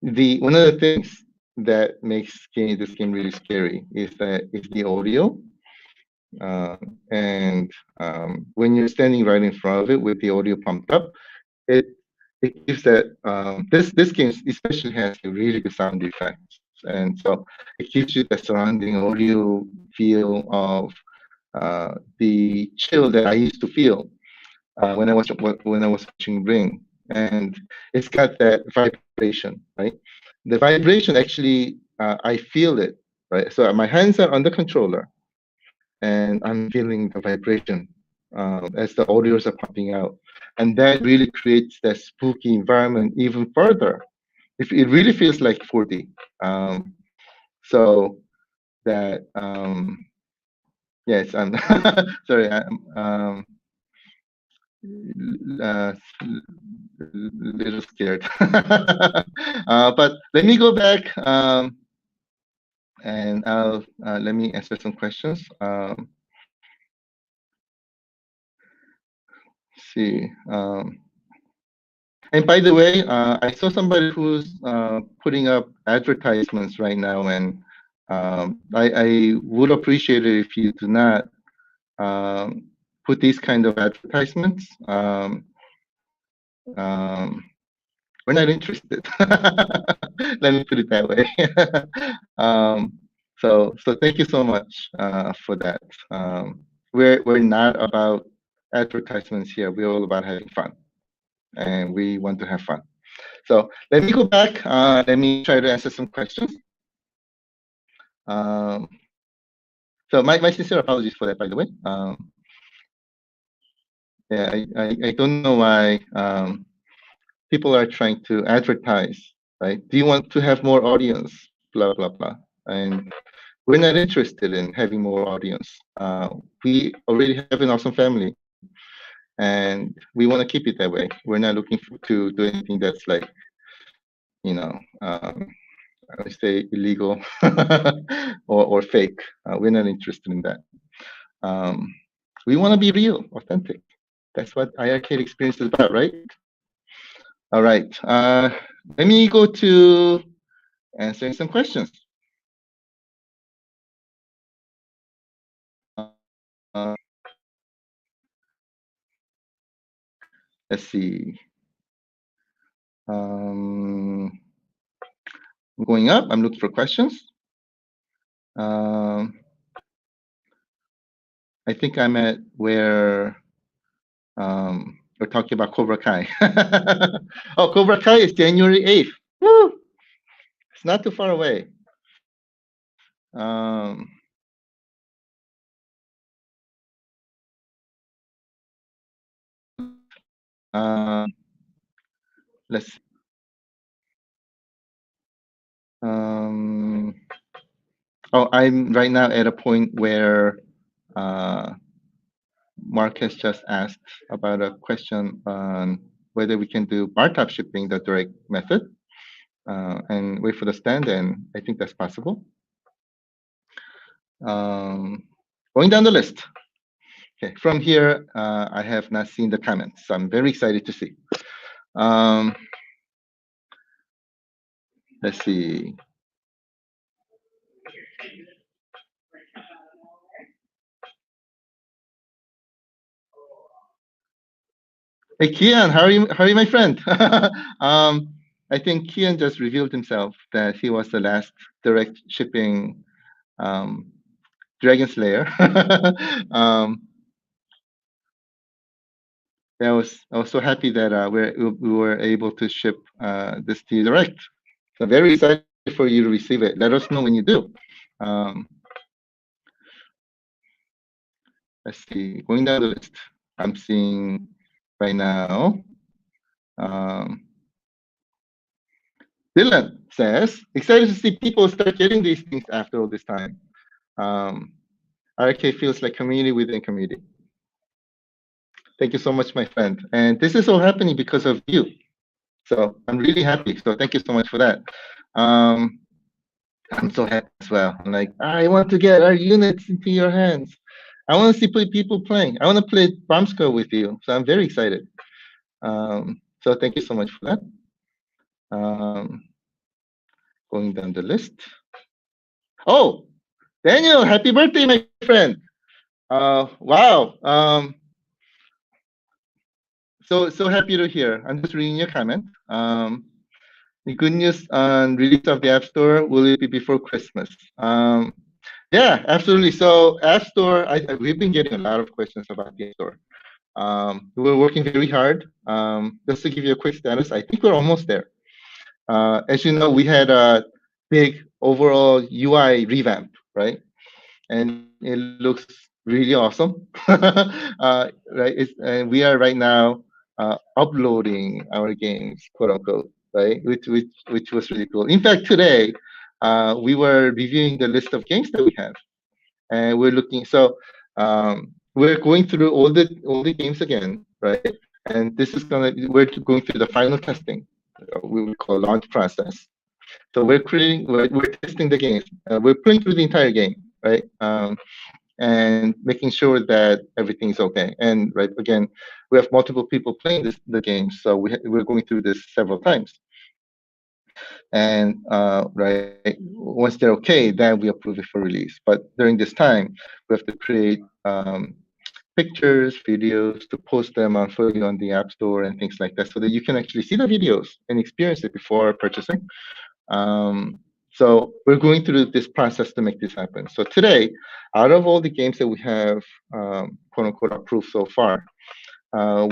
one of the things that makes this game really scary is the audio. And when you're standing right in front of it with the audio pumped up, it gives that this game especially has a really good sound effects, and so it gives you the surrounding audio feel of the chill that I used to feel when I was watching Ring, and it's got that vibration, right? The vibration actually I feel it, right? So my hands are on the controller, and I'm feeling the vibration as the audios are popping out, and that really creates that spooky environment even further. It really feels like 4D. So that yes, I'm sorry, I'm little scared. But let me go back and I'll let me answer some questions. See. And by the way, I saw somebody who's putting up advertisements right now, and I would appreciate it if you do not put these kind of advertisements. We're not interested. Let me put it that way. So thank you so much for that. We're not about advertisements here. We're all about having fun, and we want to have fun. So let me go back. Let me try to answer some questions. So my sincere apologies for that, by the way. Yeah, I don't know why people are trying to advertise, right? Do you want to have more audience? Blah, blah, blah. And we're not interested in having more audience. We already have an awesome family, and we want to keep it that way. We're not looking to do anything that's like, you know, I would say illegal or fake. We're not interested in that. We want to be real, authentic. That's what iiRcade experience is about, right? All right. Let me go to answering some questions. Let's see. I'm going up. I'm looking for questions. I think I'm at where we're talking about Cobra Kai. Oh, Cobra Kai is January 8th. Woo! It's not too far away. Let's. Oh, I'm right now at a point where Mark has just asked about a question on whether we can do bar top shipping the direct method and wait for the stand, and I think that's possible. Going down the list. Okay, from here, I have not seen the comments, so I'm very excited to see. Let's see. Hey, Kian, how are you? How are you, my friend? I think Kian just revealed himself that he was the last direct shipping Dragon Slayer. I was so happy that we were able to ship this to you direct. So very excited for you to receive it. Let us know when you do. Let's see. Going down the list, I'm seeing right now. Dylan says, excited to see people start getting these things after all this time. RK feels like community within community. Thank you so much, my friend. And this is all happening because of you. So I'm really happy. So thank you so much for that. I'm so happy as well. I'm like, I want to get our units into your hands. I want to see people playing. I want to play Bombscore with you. So I'm very excited. So thank you so much for that. Going down the list. Oh, Daniel, happy birthday, my friend. Wow. So happy to hear. I'm just reading your comment. The good news on release of the App Store, will it be before Christmas? Yeah, absolutely. So App Store, we've been getting a lot of questions about the App Store. We're working very hard. Just to give you a quick status, I think we're almost there. As you know, we had a big overall UI revamp, right? And it looks really awesome, right? And we are right now uploading our games, quote unquote, right? Which was really cool. In fact, today we were reviewing the list of games that we have, and we're looking. So we're going through all the games again, right? And this is we're going through the final testing. We would call launch process. So we're testing the games. We're playing through the entire game, right? And making sure that everything's okay. And right, again, we have multiple people playing the game, so we're going through this several times. And right, once they're okay, then we approve it for release. But during this time, we have to create pictures, videos to post them for you on the App Store and things like that, so that you can actually see the videos and experience it before purchasing. So we're going through this process to make this happen. So today, out of all the games that we have, quote unquote, approved so far,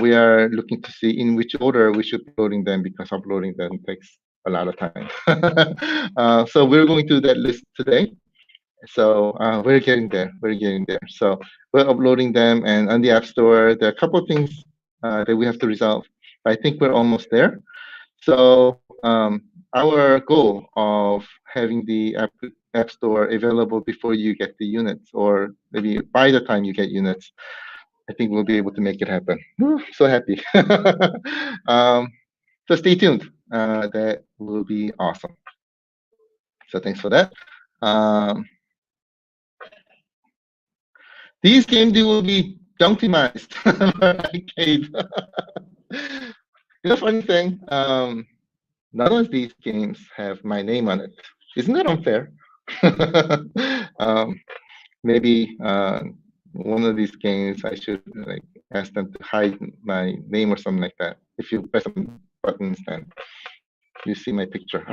we are looking to see in which order we should be loading them, because uploading them takes a lot of time. So we're going through that list today. So we're getting there. We're getting there. So we're uploading them, and on the App Store, there are a couple of things that we have to resolve. I think we're almost there. So our goal of having the App Store available before you get the units, or maybe by the time you get units, I think we'll be able to make it happen. So happy. So stay tuned. That will be awesome. So thanks for that. These games will be optimized for iiRcade. Funny thing, none of these games have my name on it. Isn't that unfair? Maybe one of these games I should ask them to hide my name or something like that. If you press some buttons, then you see my picture.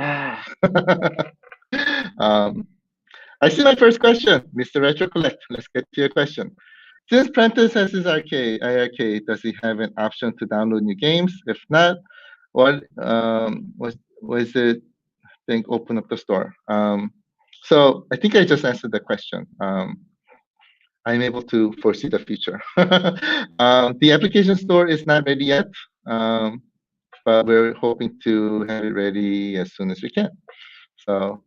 I see my first question, Mr. Retro Collect. Let's get to your question. Since Prentice has his iiRcade, does he have an option to download new games? If not, what was it? Think open up the store. So I think I just answered the question. I'm able to foresee the future. The application store is not ready yet, but we're hoping to have it ready as soon as we can. So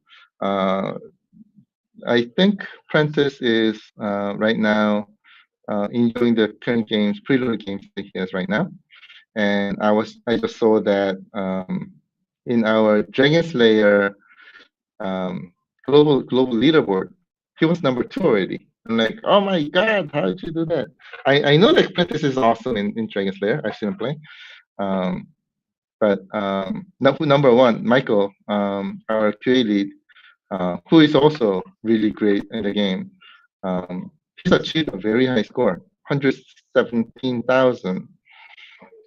I think Prentice is right now enjoying the current games, preloaded games that he has right now. And I just saw that in our Dragon Slayer global leaderboard, he was number 2 already. I'm like, oh my god, how did you do that? I know that Prentice is awesome in Dragon Slayer. I've seen him play. But number 1, Michael, our QA lead, who is also really great in the game, he's achieved a very high score, 117,000.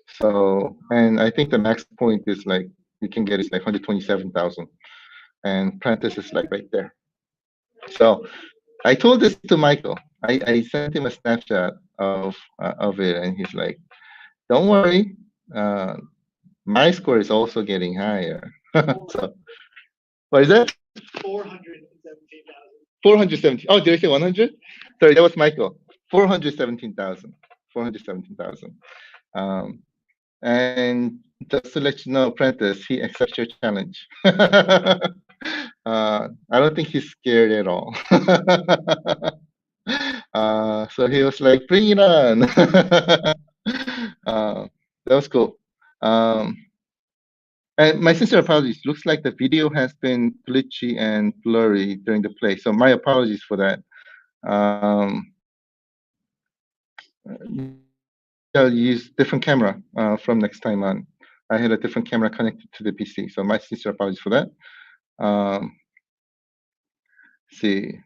So, and I think the max point is like, you can get is like 127,000. And Prentice is like right there. So I told this to Michael. I sent him a snapshot of it, and he's like, don't worry, my score is also getting higher. So what is that? 417. Oh, did I say 100? Sorry, that was Michael. 417,000. 417,000. And just to let you know, Prentice, he accepts your challenge. I don't think he's scared at all. So he was like, bring it on. That was cool. And my sincere apologies. Looks like the video has been glitchy and blurry during the play. So my apologies for that. Maybe I'll use different camera from next time on. I had a different camera connected to the PC. So my sincere apologies for that. See.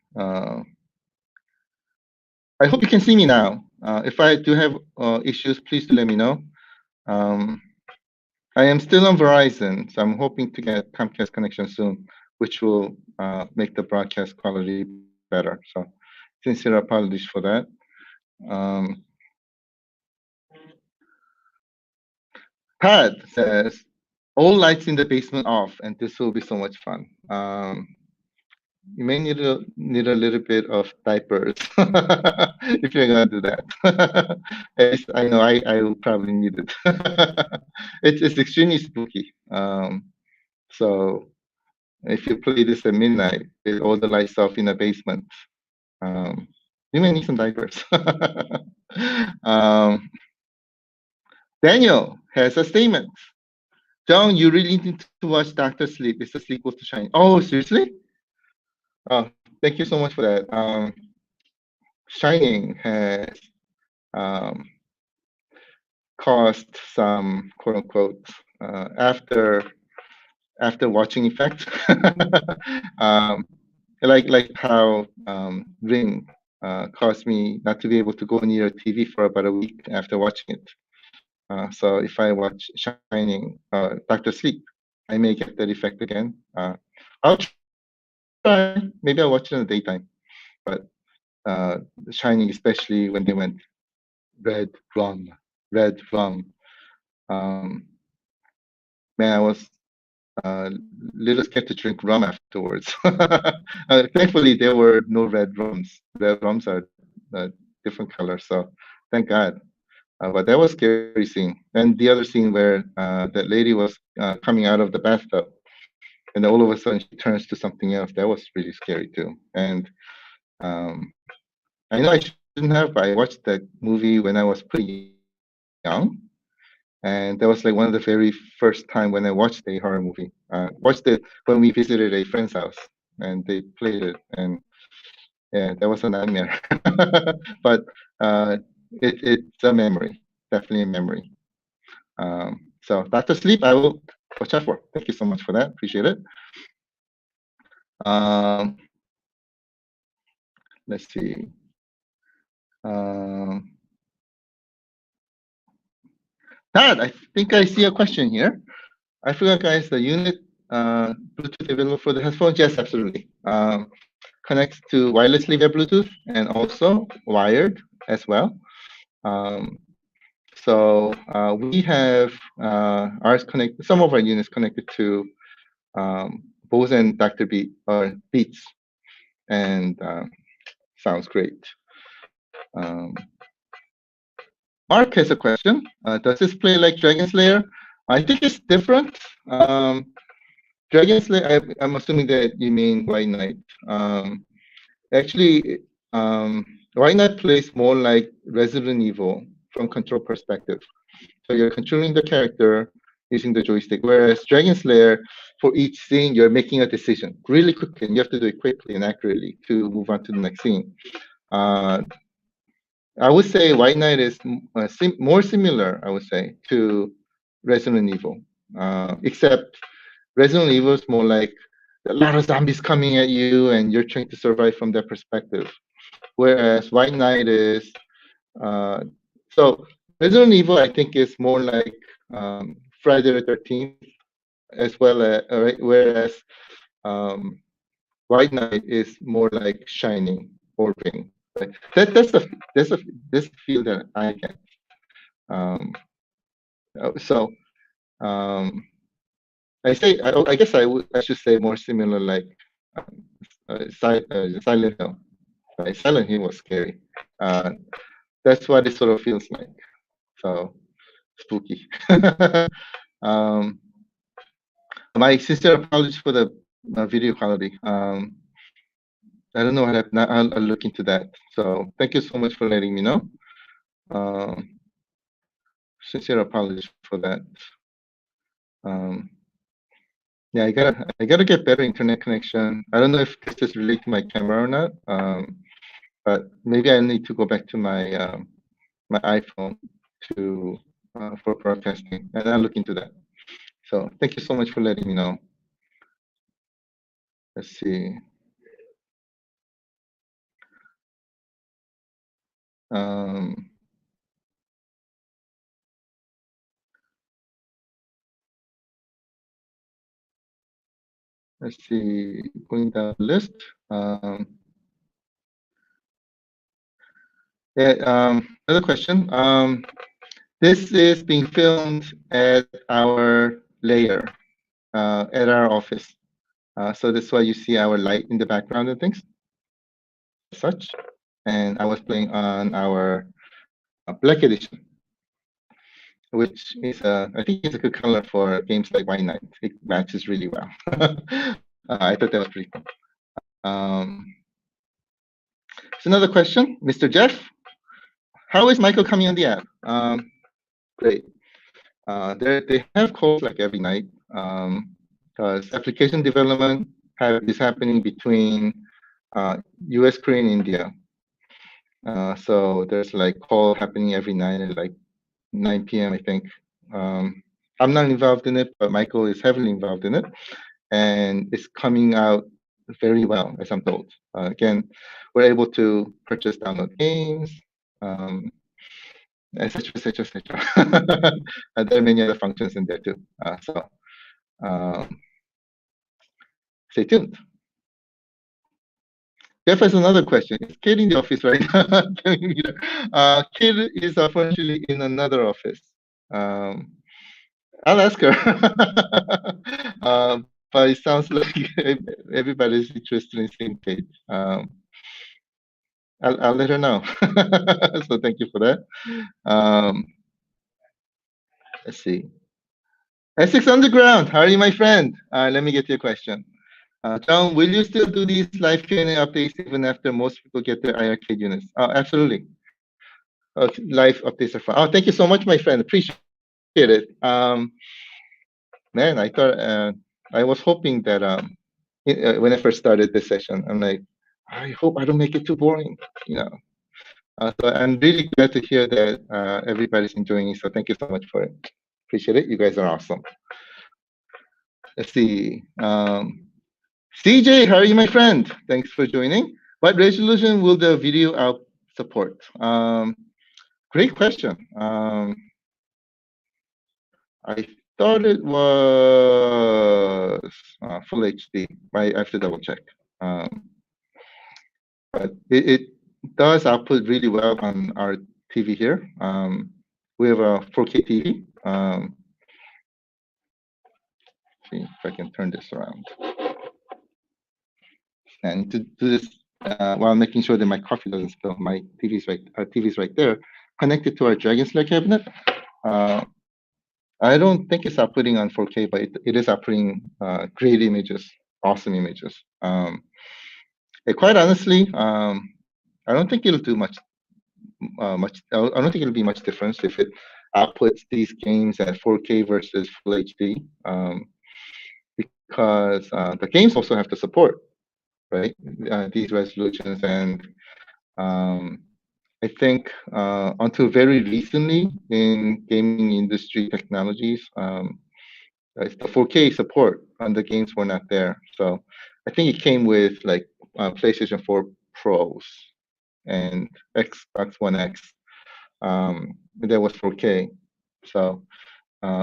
I hope you can see me now. If I do have issues, please do let me know. I am still on Verizon, so I'm hoping to get Comcast connection soon, which will make the broadcast quality better. So sincere apologies for that. Pat says, all lights in the basement off, and this will be so much fun. You may need a little bit of diapers if you're gonna do that. At least I know I will probably need it. It's extremely spooky. So if you play this at midnight with all the lights off in the basement, you may need some diapers. Daniel has a statement. John, you really need to watch Doctor Sleep. It's a sequel to Shining. Oh, seriously? Oh, thank you so much for that. Shining has caused some quote unquote after watching effect, like how Ring caused me not to be able to go near a TV for about a week after watching it. So if I watch Shining, Doctor Sleep, I may get that effect again. I'll try. Maybe I'll watch it in the daytime. But Shining, especially when they went red rum. Man, I was a little scared to drink rum afterwards. Thankfully, there were no red rums. Red rums are a different color, so thank God. But that was a scary scene. And the other scene where that lady was coming out of the bathtub, and all of a sudden she turns to something else. That was really scary too. And I know I shouldn't have, but I watched that movie when I was pretty young. And that was like one of the very first time when I watched a horror movie. Watched it when we visited a friend's house, and they played it, and yeah, that was a nightmare. But it's a memory, definitely a memory. So Dr. Sleep, I will watch out for. Thank you so much for that. Appreciate it. Let's see. Tad, I think I see a question here. I forgot, guys, the unit Bluetooth available for the headphones? Yes, absolutely. Connects to wirelessly via Bluetooth and also wired as well. So we have ours connected, some of our units connected to Bose and Dr. Beats, and sounds great. Mark has a question. Does this play like Dragon Slayer? I think it's different. Dragon Slayer, I'm assuming that you mean White Knight. Actually, White Knight plays more like Resident Evil from control perspective. So you're controlling the character using the joystick, whereas Dragon Slayer, for each scene, you're making a decision really quickly, and you have to do it quickly and accurately to move on to the next scene. I would say White Knight is more similar, I would say, to Resident Evil, except Resident Evil is more like a lot of zombies coming at you and you're trying to survive from their perspective. Whereas White Knight is, so Resident Evil, I think, is more like Friday the 13th, as well as, whereas White Knight is more like Shining or Ring. Right? That's this feel that I get. I guess I should say more similar like Silent Hill. Right? Silent Hill was scary. That's what it sort of feels like. So spooky. My sincere apologies for the video quality. I don't know what happened. I'll look into that. So thank you so much for letting me know. Sincere apologies for that. Yeah, I gotta get better internet connection. I don't know if this is related to my camera or not. But maybe I need to go back to my my iPhone to for broadcasting, and I'll look into that. So thank you so much for letting me know. Let's see. Let's see, going down the list. Another question. This is being filmed at our layer, at our office. So that's why you see our light in the background and things, such. And I was playing on our Black Edition, which is I think it's a good color for games like White Knight. It matches really well. I thought that was pretty cool. So another question, Mr. Jeff. How is Michael coming on the app? Great. They have calls like every night because application development is happening between US, Korea, and India. So there's like call happening every night at like 9 p.m. I think. I'm not involved in it, but Michael is heavily involved in it, and it's coming out very well, as I'm told. Again, we're able to purchase download games, etc., etc., etc. There are many other functions in there too. So stay tuned. Jeff has another question. Is Kid in the office right now? Kid is unfortunately in another office. I'll ask her. But it sounds like everybody's interested in seeing Kid. I'll let her know. So thank you for that. Let's see. Essex Underground, how are you, my friend? Let me get to your question. John, will you still do these live Q&A updates even after most people get their iiRcade units? Absolutely. Live updates are fun. Oh, thank you so much, my friend. Appreciate it. Man, I thought I was hoping that when I first started this session, I'm like, I hope I don't make it too boring, you know. So I'm really glad to hear that everybody's enjoying it. So thank you so much for it. Appreciate it. You guys are awesome. Let's see. CJ, how are you, my friend? Thanks for joining. What resolution will the video out support? Great question. I thought it was full HD. I have to double check. But it does output really well on our TV here. We have a 4K TV. See if I can turn this around. And to do this while making sure that my coffee doesn't spill, my TV's right. Our TV's right there, connected to our Dragon Slayer cabinet. I don't think it's outputting on 4K, but it is outputting great images, awesome images. Quite honestly, I don't think it'll do much. I don't think it'll be much difference if it outputs these games at 4K versus Full HD, because the games also have to support, right, these resolutions. And I think until very recently in gaming industry technologies, the 4K support on the games were not there. So I think it came with like PlayStation 4 Pros and Xbox One X. There was 4K. So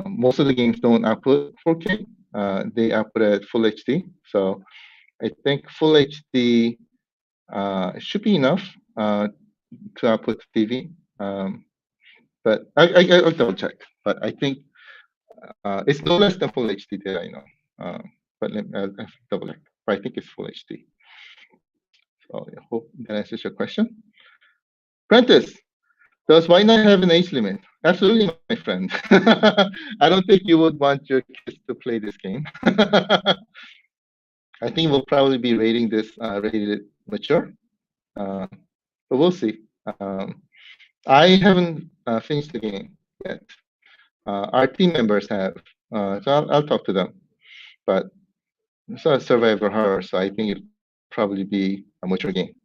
most of the games don't output 4K. They output at Full HD. So I think Full HD should be enough to output the TV. But I'll double check. But I think it's no less than Full HD that I know. But I'll double check. But I think it's Full HD. So I hope that answers your question. Prentice, does White Knight have an age limit? Absolutely, my friend. I don't think you would want your kids to play this game. I think we'll probably be rating this rated mature. But we'll see. I haven't finished the game yet. Our team members have, so I'll talk to them. But it's a survivor horror, so I think it'll probably be a mature game.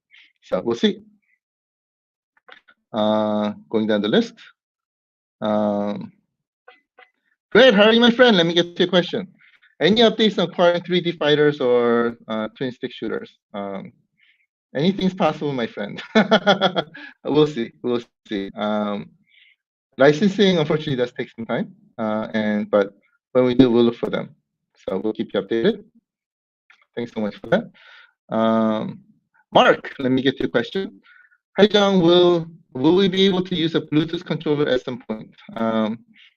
So we'll see. Going down the list. Great, how are you, my friend? Let me get to your question. Any updates on acquiring 3D fighters or twin stick shooters? Anything's possible, my friend. We'll see. We'll see. Licensing, unfortunately, does take some time, but when we do, we'll look for them. So we'll keep you updated. Thanks so much for that. Mark, let me get to your question. Hi, John. Will we be able to use a Bluetooth controller at some point?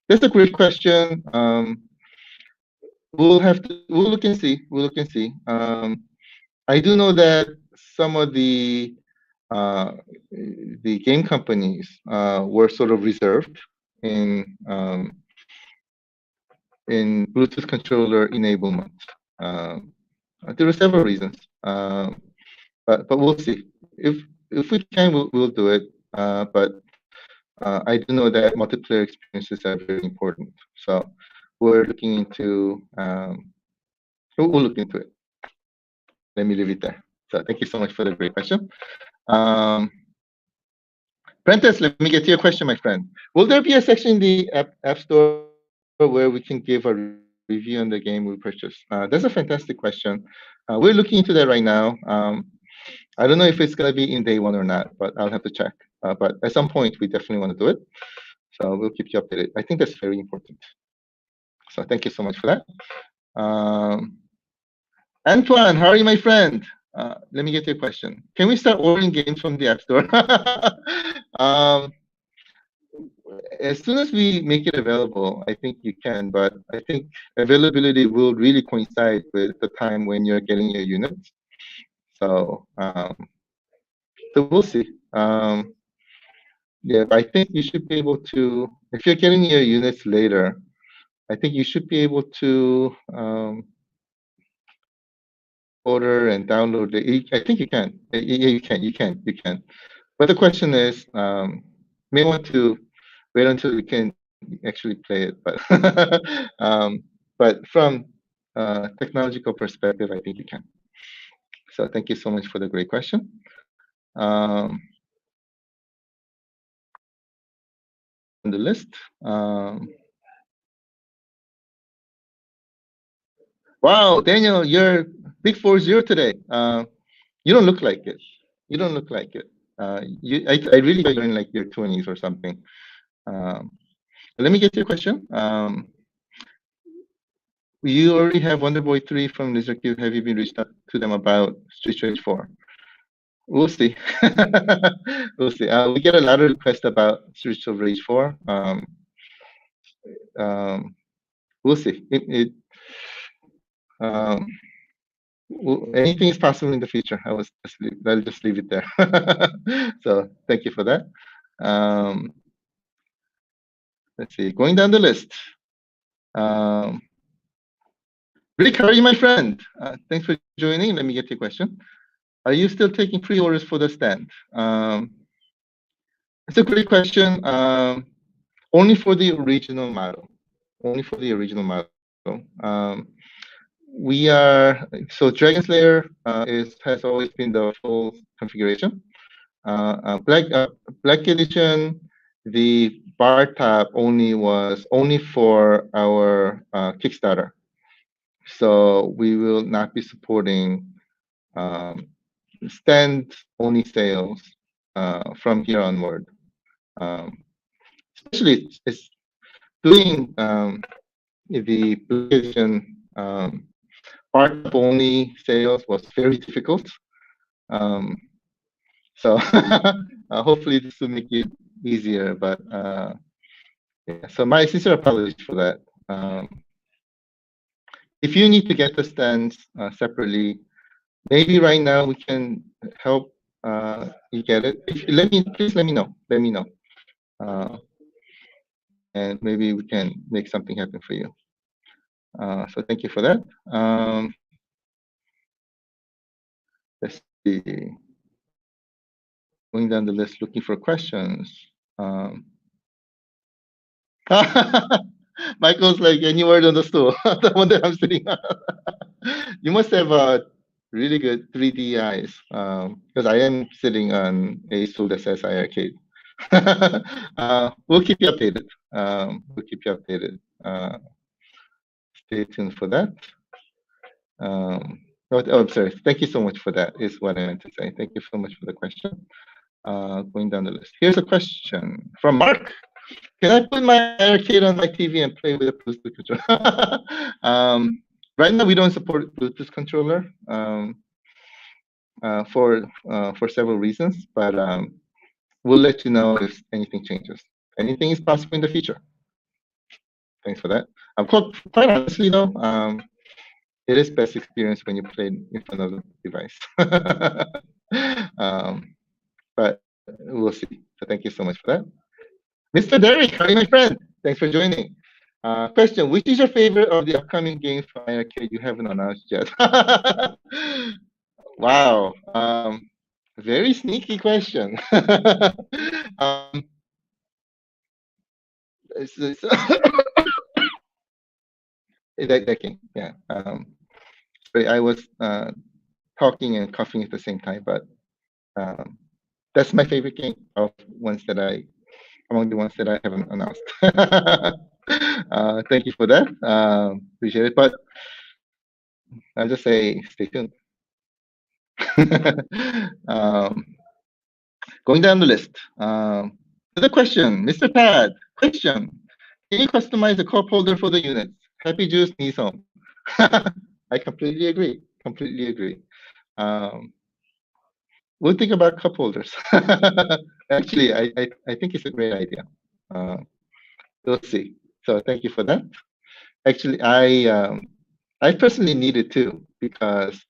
That's a great question. We'll look and see. We'll look and see. I do know that some of the game companies were sort of reserved in Bluetooth controller enablement. There are several reasons, but we'll see. If we can, we'll do it. But I do know that multiplayer experiences are very important. So we're looking into. We'll look into it. Let me leave it there. So thank you so much for the great question. Prentice, let me get to your question, my friend. Will there be a section in the App Store where we can give a review on the game we purchased? That's a fantastic question. We're looking into that right now. I don't know if it's going to be in day one or not, but I'll have to check. But at some point, we definitely want to do it. So we'll keep you updated. I think that's very important. So thank you so much for that. Antoine, how are you, my friend? Let me get to your question. Can we start ordering games from the App Store? As soon as we make it available, I think you can, but I think availability will really coincide with the time when you're getting your units. So, so we'll see. Yeah, I think you should be able to, if you're getting your units later, I think you should be able to order and download it. I think you can. Yeah, you can. But the question is, may want to wait until you can actually play it. But from a technological perspective, I think you can. So thank you so much for the great question. On the list. Wow, Daniel, you're big 4-0 today. You don't look like it. You don't look like it. I really thought you're in like your 20s or something. Let me get to your question. You already have Wonder Boy 3 from Lizard Cube. Have you been reached out to them about Street Rage 4? We'll see. We'll see. We get a lot of requests about Street Rage 4. We'll see. Anything is possible in the future. I'll just leave it there. So thank you for that. Let's see. Going down the list. Rick, how are you, my friend? Thanks for joining. Let me get to your question. Are you still taking pre-orders for the stand? It's a great question. Only for the original model. Only for the original model. We are so Dragon Slayer has always been the full configuration. Black Edition, the bar top was only for our Kickstarter. So we will not be supporting stand-only sales from here onward. Especially it's doing the Black Edition part-only sales was very difficult. So hopefully this will make it easier. But yeah, so my sincere apologies for that. If you need to get the stands separately, maybe right now we can help you get it. Please let me know. Let me know. And maybe we can make something happen for you. So thank you for that. Let's see. Going down the list, looking for questions. Michael's like, any word on the stool? The one that I'm sitting on. You must have really good 3D eyes, because I am sitting on a stool that says iiRcade. We'll keep you updated. We'll keep you updated. stay tuned for that. I'm sorry. Thank you so much for that, is what I meant to say. Thank you so much for the question. Going down the list. Here's a question from Mark. Can I put my iiRcade on my TV and play with a Bluetooth controller? Right now, we don't support Bluetooth controller for several reasons, but we'll let you know if anything changes. Anything is possible in the future. Thanks for that. Quite honestly, though, it is best experience when you play in front of the device. But we'll see. So thank you so much for that. Mr. Derek, how are you, my friend? Thanks for joining. Question, which is your favorite of the upcoming games for iiRcade you haven't announced yet? Wow. Very sneaky question. That game, yeah. Sorry, I was talking and coughing at the same time, but that's my favorite game of among the ones that I haven't announced. Thank you for that. Appreciate it. But I'll just say stay tuned. Going down the list. Another question, Mr. Pad. Question: can you customize the cup holder for the units? Happy Juice needs home. I completely agree. Completely agree. We'll think about cup holders. Actually, I think it's a great idea. We'll see. So thank you for that. Actually, I personally need it too, because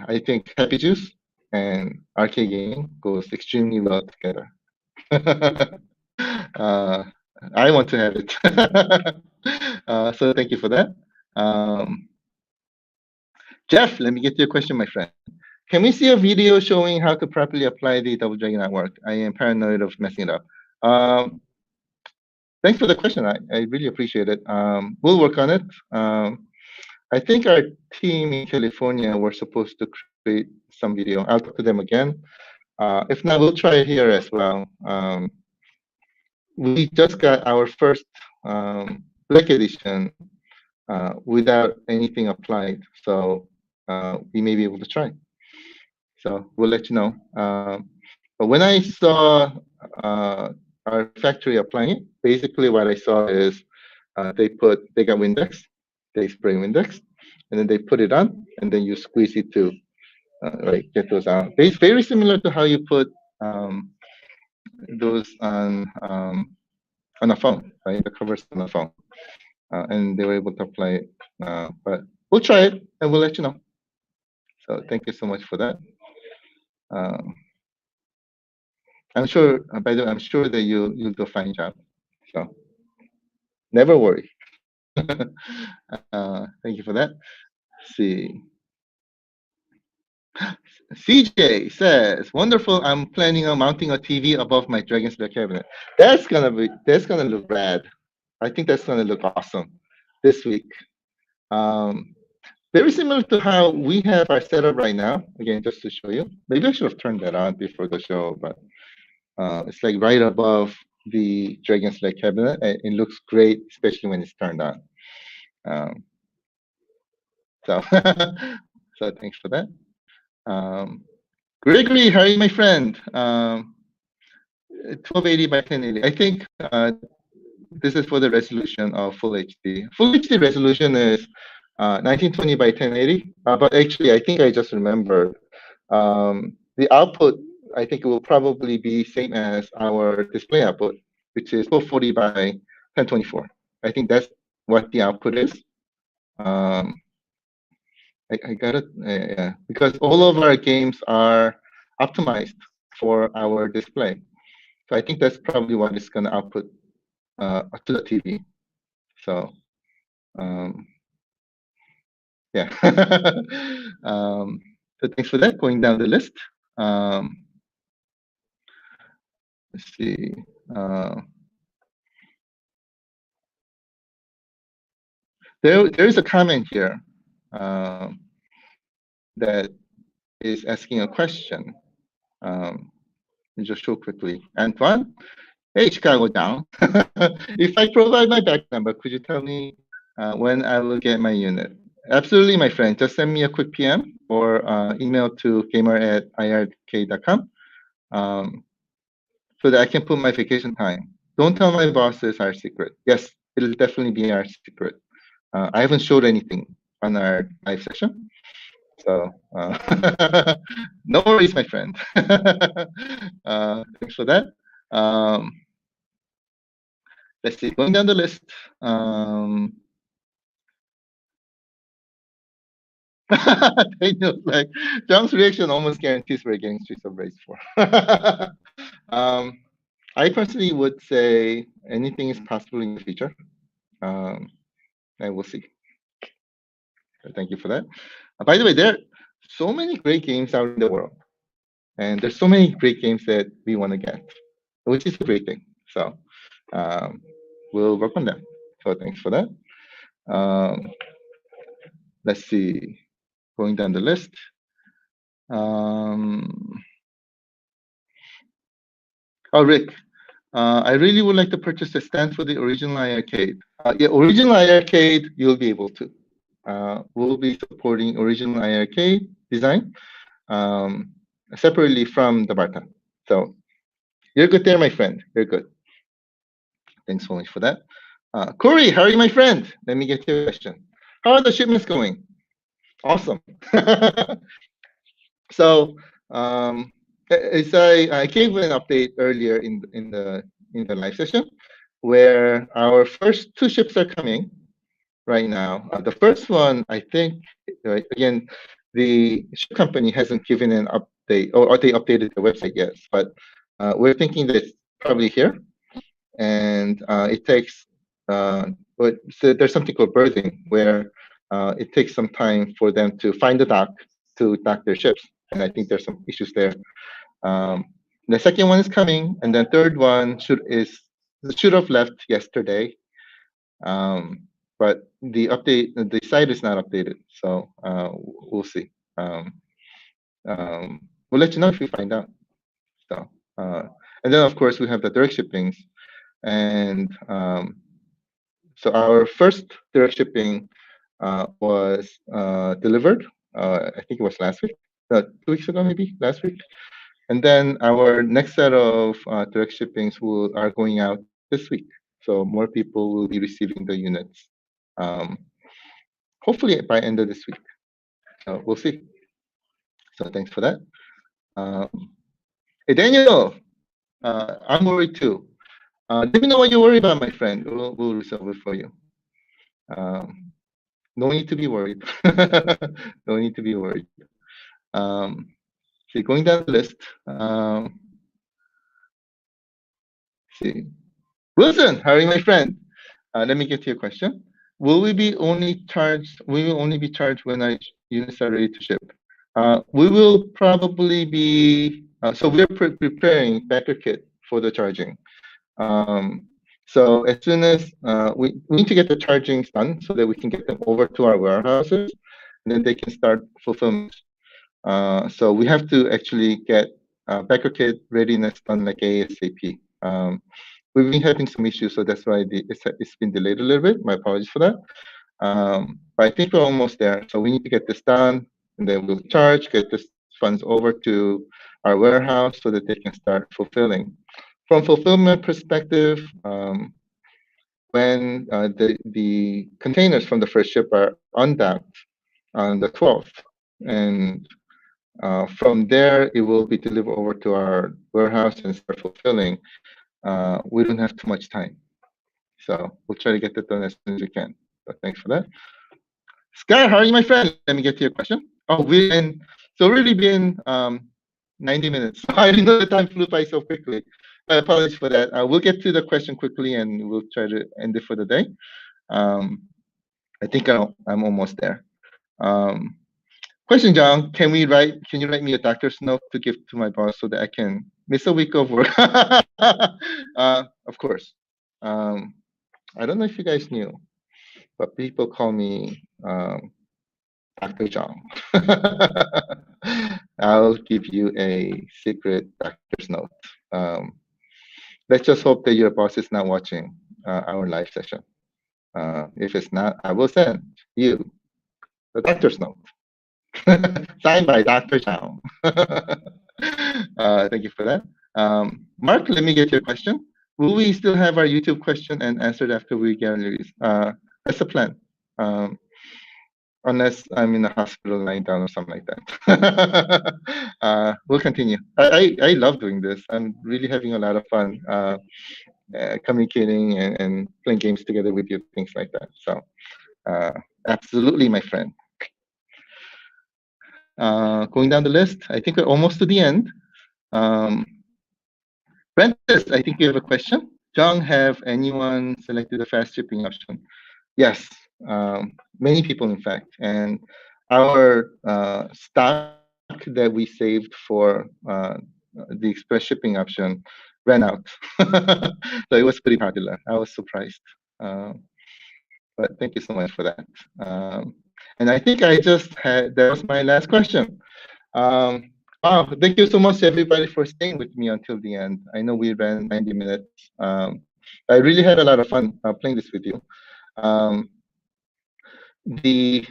I think Happy Juice and arcade gaming goes extremely well together. I want to have it. So thank you for that. Jeff, let me get to your question, my friend. Can we see a video showing how to properly apply the Double Dragon Network? I am paranoid of messing it up. Thanks for the question. I really appreciate it. We'll work on it. I think our team in California were supposed to create some video. I'll talk to them again. If not, we'll try it here as well. We just got our first Black Edition without anything applied, so we may be able to try. So we'll let you know. But when I saw our factory applying it, basically what I saw is they got Windex, they spray Windex, and then they put it on, and then you squeeze it to get those out. It's very similar to how you put those on a phone, right? The covers on a phone, and they were able to apply it. But we'll try it, and we'll let you know. So thank you so much for that. I'm sure. By the way, I'm sure that you'll do a fine job. So never worry. Thank you for that. Let's see. CJ says, "Wonderful. I'm planning on mounting a TV above my Dragon's Lair cabinet. That's gonna look rad. I think that's gonna look awesome this week. Very similar to how we have our setup right now. Again, just to show you. Maybe I should have turned that on before the show, but it's like right above the Dragon's Lair cabinet. It looks great, especially when it's turned on. So thanks for that. Gregory, how are you, my friend? 1280 by 1080. I think this is for the resolution of Full HD. Full HD resolution is 1920 by 1080. But actually, I think I just remembered the output. I think it will probably be same as our display output, which is 440 by 1024. I think that's what the output is. I got it, yeah, because all of our games are optimized for our display. So I think that's probably what it's going to output to the TV. So, yeah. So thanks for that. Going down the list. Let's see. There is a comment here that is asking a question. Let me just show quickly. Antoine, hey, Chicago down. If I provide my back number, could you tell me when I will get my unit. Absolutely, my friend. Just send me a quick PM or email to gamer@iiRcade.com so that I can put my vacation time. Don't tell my bosses our secret. Yes, it'll definitely be our secret. I haven't showed anything on our live session. So no worries, my friend. Thanks for that. Let's see, going down the list. Daniel's like, John's reaction almost guarantees we're getting Streets of Rage 4. I personally would say anything is possible in the future. And we'll see. Thank you for that. By the way, there are so many great games out in the world. And there's so many great games that we want to get, which is a great thing. So we'll work on that. So thanks for that. Let's see, going down the list. Oh, Rick, I really would like to purchase a stand for the original iiRcade. Yeah, original iiRcade, you'll be able to. We'll be supporting original iiRcade design separately from the Barta. So you're good there, my friend. You're good. Thanks so much for that. Corey, how are you, my friend? Let me get your question. How are the shipments going? Awesome. So as I gave an update earlier in the live session, where our first 2 ships are coming right now. The first one, I think, again, the ship company hasn't given an update, or they updated the website yet, but we're thinking that it's probably here. And it takes, so there's something called berthing, where it takes some time for them to find the dock to dock their ships. And I think there's some issues there. The second one is coming, and then third one should have left yesterday. But the update, the site is not updated, so we'll see. We'll let you know if we find out. So, and then of course we have the direct shippings, and so our first direct shipping was delivered. I think it was last week, 2 weeks ago, maybe last week. And then our next set of direct shippings are going out this week. So more people will be receiving the units. Hopefully by end of this week. So we'll see. So thanks for that. Hey, Daniel, I'm worried too. Let me know what you worry about, my friend. We'll resolve it for you. No need to be worried. No need to be worried. See, going down the list. See, Wilson, how are you, my friend? Let me get to your question. Will we be only charged? We will only be charged when our units are ready to ship. We will probably be. So we're preparing backer kit for the charging. So as soon as we need to get the charging done, so that we can get them over to our warehouses, and then they can start fulfillment. So we have to actually get backer kit readiness done like ASAP. We've been having some issues, so that's why it's been delayed a little bit. My apologies for that. But I think we're almost there. So we need to get this done, and then we'll get the funds over to our warehouse so that they can start fulfilling. From fulfillment perspective, when the containers from the first ship are undocked on the 12th, and from there it will be delivered over to our warehouse and start fulfilling. We don't have too much time, so we'll try to get that done as soon as we can. But thanks for that. Sky, how are you, my friend? Let me get to your question. Oh, it's already been 90 minutes. I didn't know the time flew by so quickly. I apologize for that. We'll get to the question quickly, and we'll try to end it for the day. I think I'm almost there. Question, John. Can you write me a doctor's note to give to my boss so that I can miss a week of work? Of course. I don't know if you guys knew, but people call me Dr. John. I'll give you a secret doctor's note. Let's just hope that your boss is not watching our live session. If it's not, I will send you the doctor's note. Signed by Dr. Chow. Thank you for that. Mark, let me get your question. Will we still have our YouTube question and answered after we get released? That's the plan. Unless I'm in the hospital lying down or something like that. We'll continue. I love doing this. I'm really having a lot of fun communicating and playing games together with you, things like that. So absolutely, my friend. Going down the list, I think we're almost to the end. Prentice, I think you have a question. John, have anyone selected the fast shipping option? Yes, many people, in fact. And our stock that we saved for the express shipping option ran out. So it was pretty popular. I was surprised. But thank you so much for that. And I think I just had, that was my last question. Wow, thank you so much, everybody, for staying with me until the end. I know we ran 90 minutes. I really had a lot of fun playing this with you. The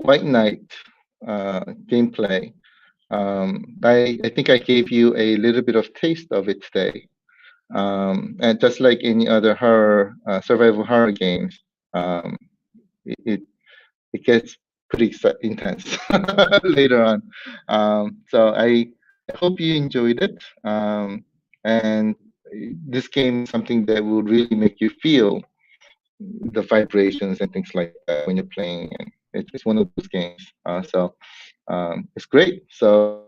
White Knight gameplay, I think I gave you a little bit of taste of it today. And just like any other horror, survival horror games, it gets pretty intense later on. So I hope you enjoyed it. And this game is something that will really make you feel the vibrations and things like that when you're playing. And it's one of those games. So it's great. So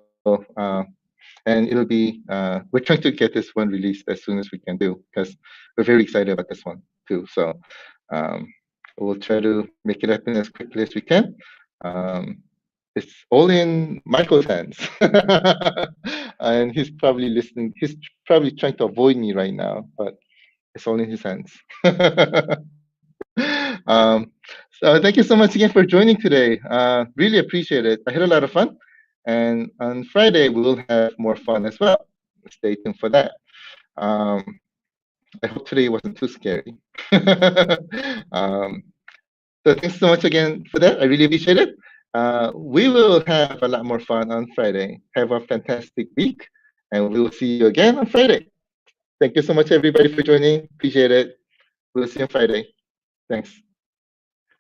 and it'll be we're trying to get this one released as soon as we can do, because we're very excited about this one too. So we'll try to make it happen as quickly as we can. It's all in Michael's hands. And he's probably listening. He's probably trying to avoid me right now, but it's all in his hands. So thank you so much again for joining today. Really appreciate it. I had a lot of fun. And on Friday, we'll have more fun as well. Stay tuned for that. I hope today wasn't too scary. So thanks so much again for that. I really appreciate it. We will have a lot more fun on Friday. Have a fantastic week, and we will see you again on Friday. Thank you so much, everybody, for joining. Appreciate it. We'll see you on Friday. Thanks.